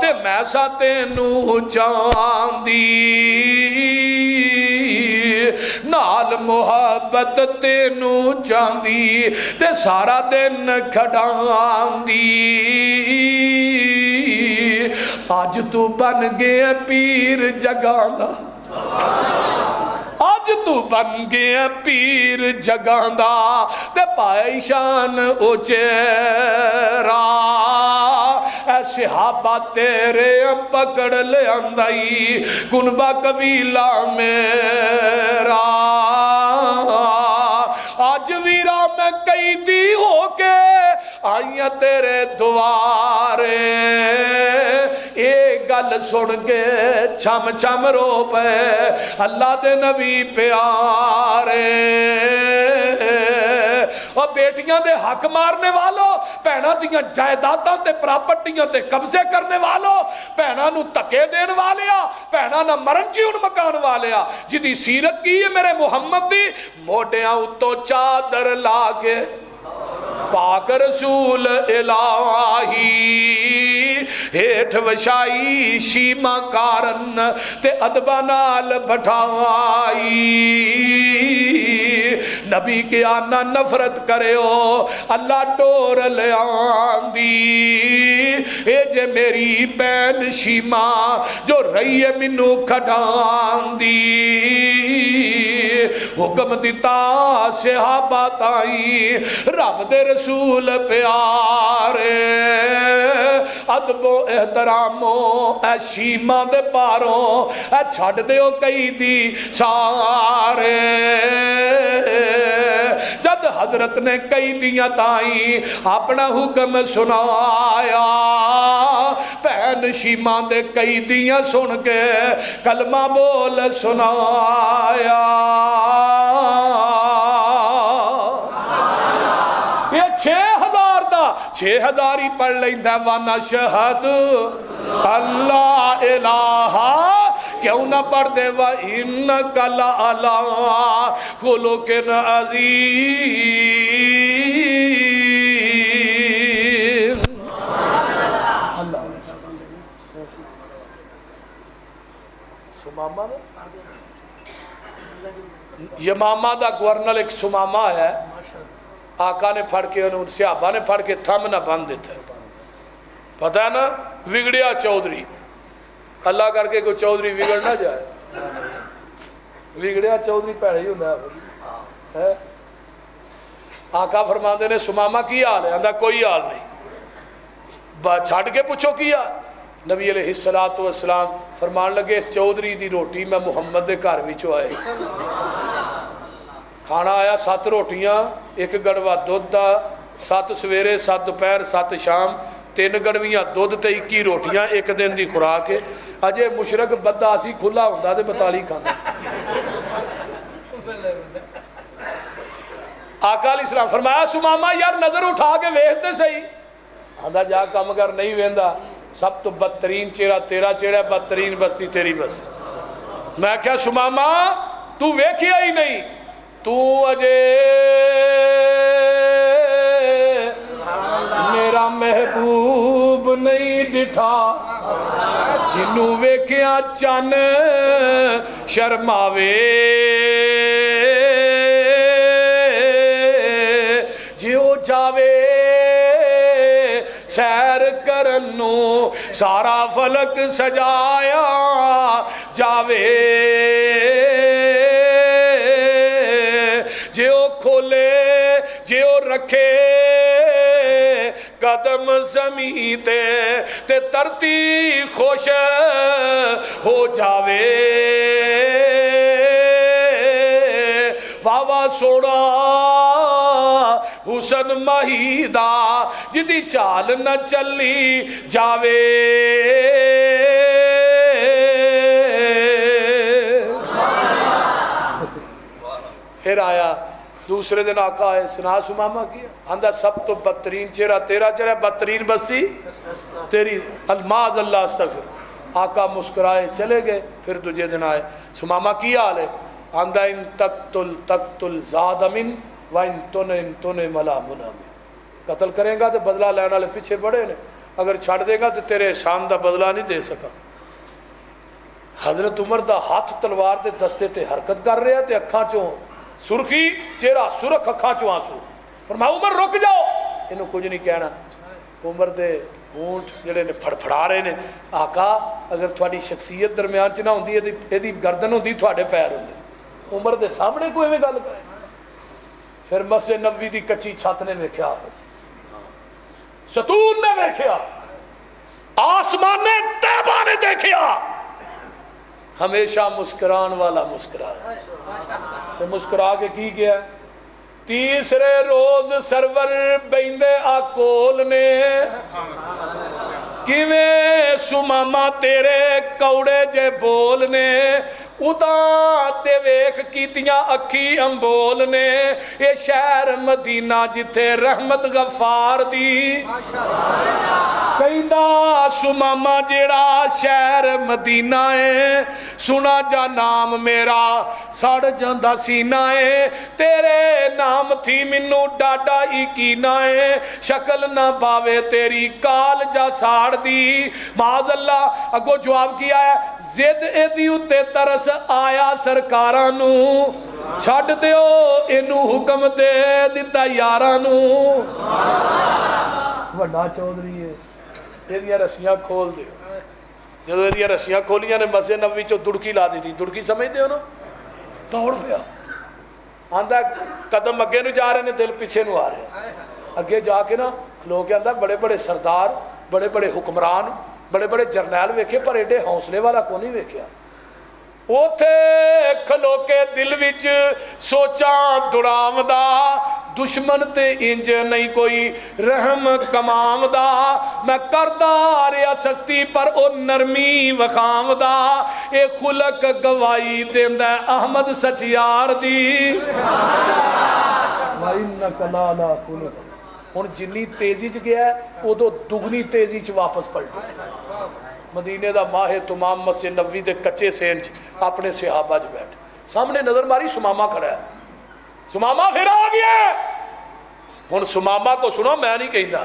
تے میں سا تینوں چاندی نال محبت تینوں چاندی تے سارا دن کھڑاندی آج تو بن گیا پیر جگاندہ آج تو بن گیا پیر جگاندہ تے پائے شان اوچیرا اے صحابہ تیرے پکڑ لے اندائی کنبہ قبیلہ میرا آج ویرا میں کئی دی ہو کے آئیاں تیرے دوارے ایک گل سن کے چھم چھم رو پے اللہ دے نبی پیارے اور بیٹیاں دے حق مارنے والوں پہنا دیاں جائیداداں تے پراپرٹیاں تے قبضے کرنے والوں پہنا نو تکے دین والیا پہنا نہ مرن جی ان مکان والیا جدی سیرت کی ہے میرے محمد دی موڑیاں اتو چادر لاغے پاک رسول الہی ہیٹھ وشائی شیمہ کارن تے ادبہ نال بٹھائی نبی کے آنا نفرت کرے ہو اللہ ٹور لے آندی اے جے میری بین شیمہ جو رہی ہے منو کھڑاندی حکم دیتا صحابہ تائی رب دے رسول پیارے ادب و احترامو اے شیمہ دے پاروں اے چھڑ دے ہو کئی دی سارے جد حضرت نے کئی دیاں تائی اپنا حکم سنایا پہن شیمہ دے کئی دیاں سن کے کلمہ بول سنایا یہ 6000 دا 6000 ہی پڑھ لیندہ وَنَشْهَدُ اللہ الہ کیوں نہ پڑھ دے وَإِنَّكَ لَعَلَىٰ خُلُقٍ عَظِيمٍ سمامہ نے یمامہ دا گورنل ایک سمامہ ہے آقا نے پھڑ کے انہوں صحابہ نے پھڑ کے تھم نہ بند دیتا ہے پتہ ہے نا وگڑیا چودری اللہ کر کے کوئی چودری وگڑ نہ جائے وگڑیا چودری پیڑے ہی ہوندہ ہے آقا فرماندے نے سمامہ کی حال ہے اندھا کوئی حال نہیں چھاڑ کے پوچھو کی حال نبی علیہ السلام فرمان لگے اس چودری دی روٹی میں محمد دے گھر وچوں آئے کھانا آیا 7 روٹیاں 1 گڑوا دودھ دا 7 سویرے 7 دوپہر 7 شام 3 گڑویاں دودھ تے 21 روٹیاں 1 دن دی خوراک ہے اجے مشرک بدا سی کھلا ہوندا تے 42 کھاندا آقا علیہ السلام فرمایا سماما یار نظر اٹھا کے ویکھ تے صحیح آندا جا کم کر نہیں ویندا سب تو بدترین چہرہ تیرا چہرہ بدترین بستی تیری بس میں کیا سماما تو ویکھیا ہی نہیں تو اجے میرا محبوب نہیں ڈٹھا جنوں ویکھیا چن شرماوے جیو جاوے سیر کرنوں سارا فلک سجایا جاوے جیو کھولے جیو رکھے قدم زمین تے ترتی خوش ہو جاوے واہ سوڑا حسن مہیدہ جدی چال نہ چلی جاوے پھر آیا دوسرے دن آقا آئے سنا سماما کیا آندہ سب تو بدترین چہرہ تیرا چہرہ بدترین بستی تیری الماز اللہ استغفر آقا مسکرائے چلے گئے پھر دوسرے دن آئے سماما کی حال ہے آندہ ان تقتل زاد من و ان تن ملا منا من قتل کریں گا تو بدلہ لینا والے پیچھے بڑے نے اگر چھڑ دے گا تو تیرے احسان دا بدلہ نہیں دے سکا حضرت عمر دا ہاتھ تلوار دے دستے تے حرکت کر رہے تے اکھاں چوں سرخی چہرہ سرخ اکھاں چوں آنسو فرمایا عمر رک جاؤ انہوں کچھ نہیں کہنا عمر دے اونٹ جڑے نے پھڑ پھڑا رہے نے آقا اگر تھوڑی شخصیت درمیان چ نہ ہوندی ہے ایدی گردن ہوندی تھوڑے پیر ہوندے عمر دے سامنے کوئی ایویں گل کرے پھر مسجد نبوی دی کچی چھت نے ویکھیا ستون نے ویکھیا آسمان نے طیبہ نے دیکھیا ہمیشہ مسکران والا مسکرا تو مسکرا کے کی کیا تیسرے روز سرور بیندے آکول نے کیویں سماما تیرے کوڑے جے بولنے ادا تے ویکھ کیتیاں اکھی امبول نے اے شہر مدینہ جتھے رحمت غفار دی کہندا سماما جیڑا شہر مدینہ ہے سنا جا نام میرا سڑ جاندا سینہ ہے تیرے نام تھی منو ڈاڈا ہی کینہ ہے شکل نہ باوے تیری کال جا ساڑ دی معاذ اللہ اگو جواب کیا ہے زد ایدی اتے ترس آیا سرکارانو چھڑ دیو انو حکم دے دیتا یارانو وڈا چودھری ہے ایدیاں رسیاں کھول دیو جدو ایدیاں رسیاں کھولیاں نے مسجد نبوی چو دڑکی لا دی تھی دڑکی سمجھ دیو نا توڑ پیا آندہ قدم اگے نو جا رہے نے دل پیچھے نو آ رہے اگے جا کے نا کھلو کے آندہ بڑے بڑے سردار بڑے بڑے حکمران بڑے بڑے جرنیل ویکھے پر ایڈے حوصلے والا کو نہیں ویکھیا اوتھے کھلو کے دل وچ سوچاں دڑام دا دشمن تے انج نہیں کوئی رحم کمام دا میں کردہ ریا سکتی پر او نرمی وخام دا اے خلق گوائی دیندہ احمد سچیار دی وَإِنَّكَ لَعَلَىٰ خُلُقٍ ہن جنی تیزی چ گیا ہے وہ تو دگنی تیزی چ واپس پلٹا مدینے دا ماہ تمام مسجد نبوی دے کچے سین چ اپنے صحابہ چ بیٹھ سامنے نظر ماری سماما کھڑا ہے سماما پھر آ گیا ہن سماما کو سنو میں نہیں کہندا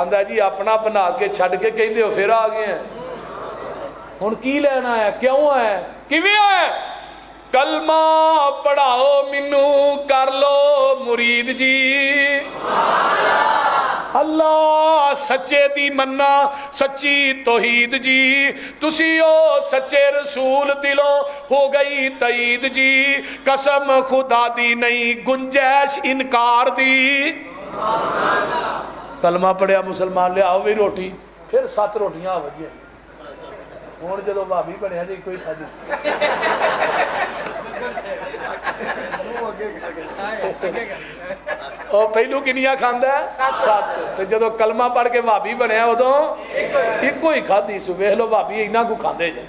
آندا جی اپنا بنا کے چھڈ کے کہندے ہو پھر آ گئے ہیں ہن کی لینا ہے کیوں ہے کیویں ہے کلمہ پڑھاؤ منو کر لو مرید جی اللہ سچے دی مننا سچی توحید جی تسی او سچے رسول دلوں ہو گئی تائید جی قسم خدا دی نہیں گنجائش انکار دی کلمہ پڑھیا مسلمان لے آؤ بھی روٹی پھر 7 روٹیاں وجہ ہوں جدو بھابی بنیا جی کوئی ਉਹ ਪਹਿਲੂ ਕਿੰਨੀਆਂ ਖਾਂਦਾ 7 ਤੇ ਜਦੋਂ ਕਲਮਾ ਪੜ ਕੇ ਭਾਬੀ ਬਣਿਆ ਉਦੋਂ ਇੱਕੋ ਹੀ ਖਾਧੀ ਸੋ ਵੇਖ ਲਓ ਭਾਬੀ ਇੰਨਾ ਕੁ ਖਾਂਦੇ ਜੇ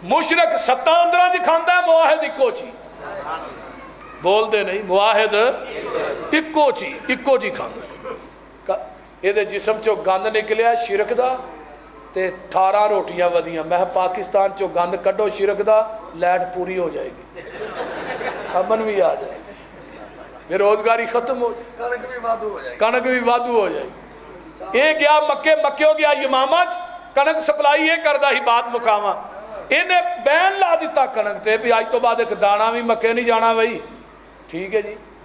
ਮੁਸ਼ਰਕ 7 ਅੰਦਰਾਂ ਚ ਖਾਂਦਾ ਮੁਆਹਿਦ ਇੱਕੋ ਚੀਜ਼ ਬੋਲਦੇ ਨਹੀਂ ਮੁਆਹਿਦ ਇੱਕੋ ਚੀਜ਼ ਖਾਂਦਾ ਇਹਦੇ ਜਿਸਮ ਚੋਂ ਗੰਦ ਨਿਕਲਿਆ ਸ਼ਿਰਕ ਦਾ ਤੇ 18 ਰੋਟੀਆਂ ਵਧੀਆਂ ਮੈਂ ਪਾਕਿਸਤਾਨ ਚੋਂ ਗੰਦ ਕੱਢੋ ਸ਼ਿਰਕ ਦਾ ਲੈਟ ਪੂਰੀ ਹੋ ਜਾਏਗੀ ਅਮਨ ਵੀ ਆ ਜਾਏ ਬੇਰੋਜ਼ਗਾਰੀ ਖਤਮ ਹੋ ਜਾਏ ਕਣਕ ਵੀ ਵਾਧੂ ਹੋ ਜਾਏਗੀ ਇਹ ਗਿਆ ਮੱਕਿਓ ਗਿਆ ਯਮਾਮਾ ਚ ਕਣਕ ਸਪਲਾਈ ਇਹ ਕਰਦਾ ਸੀ ਬਾਤ ਮੁਕਾਵਾਂ ਇਹਨੇ ਬੈਨ ਲਾ ਦਿੱਤਾ ਕਣਕ ਤੇ ਵੀ ਅੱਜ ਤੋਂ ਬਾਅਦ ਇੱਕ ਦਾਣਾ ਵੀ ਮੱਕੇ ਨਹੀਂ ਜਾਣਾ ਬਈ ਠੀਕ ਹੈ ਜੀ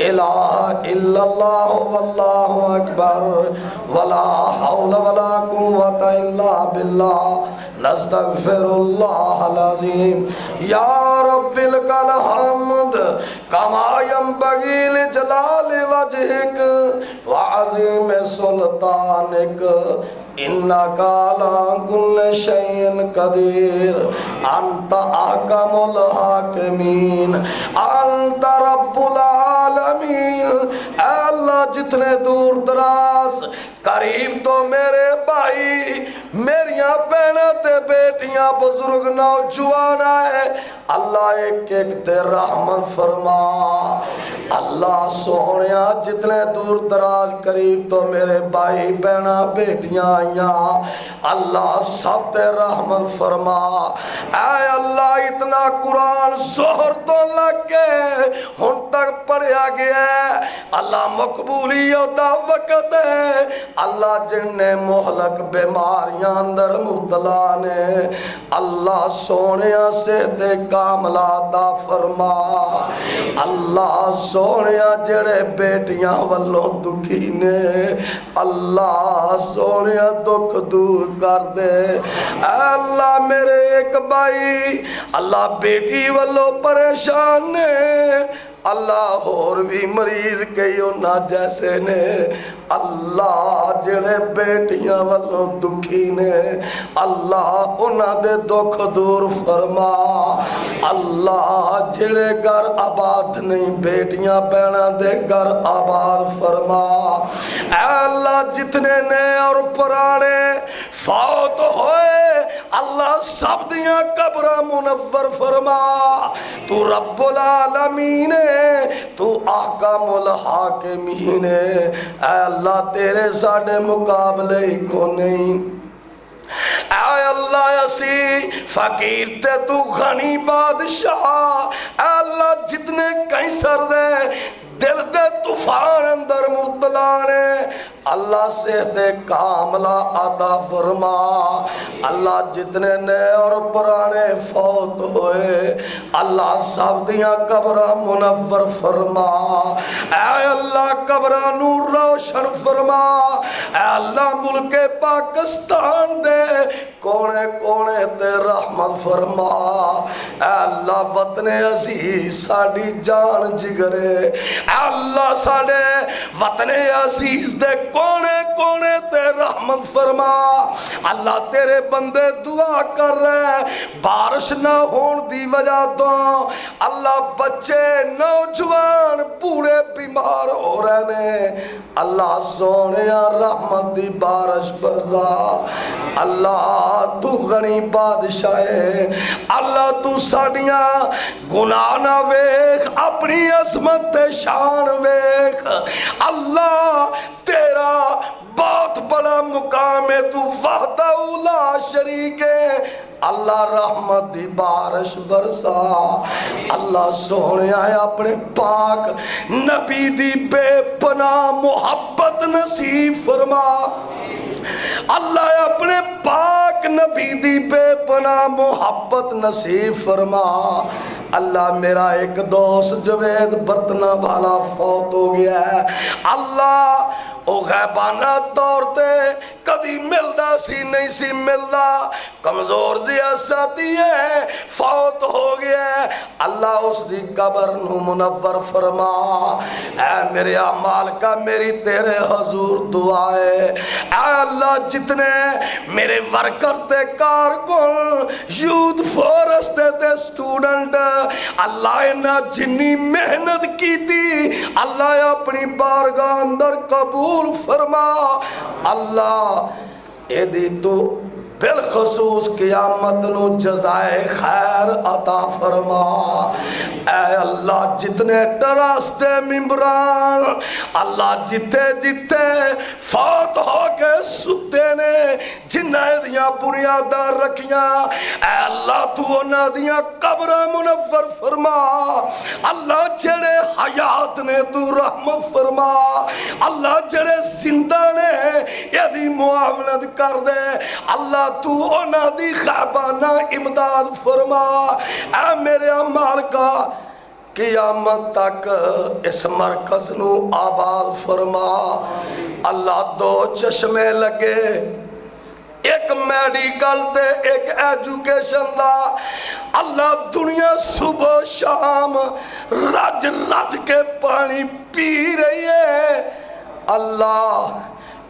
الہ الا اللہ واللہ اکبر ولا حول ولا قوت الا باللہ نستغفر اللہ العظیم یا رب لک الحمد کما ینبغی لجلال وجہک وعظیم سلطانک انک علی کل شیء قدیر انت احکم الحاکمین انت رب العالمین۔ اے اللہ جتنے دور دراز قریب تو میرے بھائی میریاں بہناں تے بیٹیاں بزرگ نوجوان آئے اللہ ایک ایک تے رحمت فرما۔ اللہ سونیا جتنے دور دراز قریب تو میرے بھائی بہناں بیٹیاں آئیاں اللہ سب تے رحمت فرما۔ اے اللہ اتنا قرآن زہر تو لگ کے ہن تک پڑھیا گیا ہے اللہ مقبولیت دا وقت ہے اللہ جن نے مہلک بیماریاں اندر مبتلا نے اللہ سونیا صحت کاملہ عطا فرما۔ اللہ سونیا جڑے بیٹیاں والوں دکھی نے اللہ سونیا دکھ دور کر دے۔ اے اللہ میرے ایک بھائی اللہ بیٹی والوں پریشان نے اللہ اور بھی مریض کئی انہاں جیسے نے اللہ جڑے بیٹیاں والوں دکھی نے اللہ انہاں دے دکھ دور فرما۔ اللہ جڑے گھر آباد نہیں بیٹیاں بہناں دے گھر آباد فرما۔ اے اللہ جتنے نئے اور پرانے فوت ہوئے اللہ سب دیاں قبراں منور فرما۔ تو رب العالمین تو احکم الحاکمین اے اللہ تیرے ساڑھے مقابلے کو نہیں۔ اے اللہ اسی فقیر تے تو غنی بادشاہ اے اللہ جتنے کہیں سر دے دل دے طوفان اندر مبتلا نے اللہ صحت کاملہ عطا فرما۔ اللہ جتنے نئے اور پرانے فوت ہوئے اللہ سب دیاں قبراں منور فرما۔ اے اللہ قبراں نور روشن فرما۔ اے اللہ ملک پاکستان دے کونے کونے تے رحمت فرما۔ اے اللہ وطن عزیز ساڑی جان جگرے اے اللہ ساڑے وطن عزیز دے کونے کونے تے رحمت فرما۔ اللہ تیرے بندے دعا کر رہے بارش نہ ہون دی وجہ تو اللہ بچے نوجوان پورے بیمار ہو رہے نے اللہ سونے رحمت دی بارش برزا۔ اللہ تو غنی بادشاہ ہے اللہ تو ساڑیاں گناہ نہ ویکھ اپنی عظمت شان ویکھ اللہ تیرا بہت بڑا مقام ہے تو وحدہ لا شریک ہے اللہ رحمت دی بارش برسا۔ اللہ سونے آئے اپنے پاک نبی دی بے پناہ محبت نصیب فرما۔ اللہ اپنے پاک نبی دی بے پناہ محبت نصیب فرما۔ اللہ میرا ایک دوست جوید برتنا والا فوت ہو گیا ہے اللہ او غیبانہ طور تے کدی ملدا سی نہیں سی ملدا کمزور جیا ساتھی ہے فوت ہو گیا ہے اللہ اس دی قبر نو منور فرما۔ اے میرے اعمال کا میری تیرے حضور دعا ہے اے اللہ جتنے میرے ورکر تے کارکن یوتھ فورس تے سٹوڈنٹ اللہ انہاں جنی محنت کی تھی اللہ اپنی بارگاہ اندر قبول فرما۔ اللہ اے دی تو بالخصوص قیامت نو جزائے خیر عطا فرما۔ اے اللہ جتنے ٹرستے ممبران اللہ جتے جتے فوت ہو کے ستے نے جنہیں دیاں بنیاداں رکھیاں اے اللہ تو انہاں دیاں قبریں منور فرما۔ اللہ جڑے حیات نے تو رحمت فرما۔ اللہ جڑے زندہ نے یہ دی معاونت کر دے اللہ تو انہاں دی خیبانہ امداد فرما۔ اے میرے اعمال کا قیامت تک اس مرکز نو آباد فرما اللہ دو چشمے لگے ایک میڈیکل تے ایک ایجوکیشن دا اللہ دنیا صبح شام رج رج کے پانی پی رہی ہے اللہ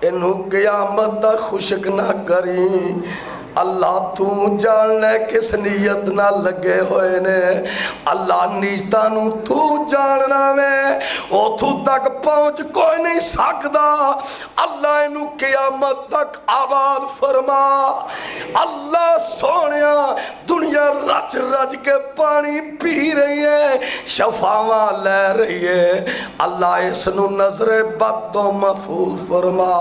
انہو قیامت دا خشک نہ کری اللہ تو جاننے کس نیت نہ لگے ہوئے نے اللہ نیتانو تو جاننا میں او تو تک پہنچ کوئی نہیں سکدا اللہ انہوں قیامت تک آباد فرما اللہ سونیا دنیا رچ رچ کے پانی پی رہی ہے شفاواں لے رہی ہے اللہ اس نو نظر بد تو محفوظ فرما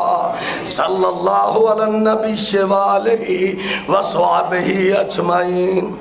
صلی اللہ علی النبی وآلہ وصحبہ اجمعین.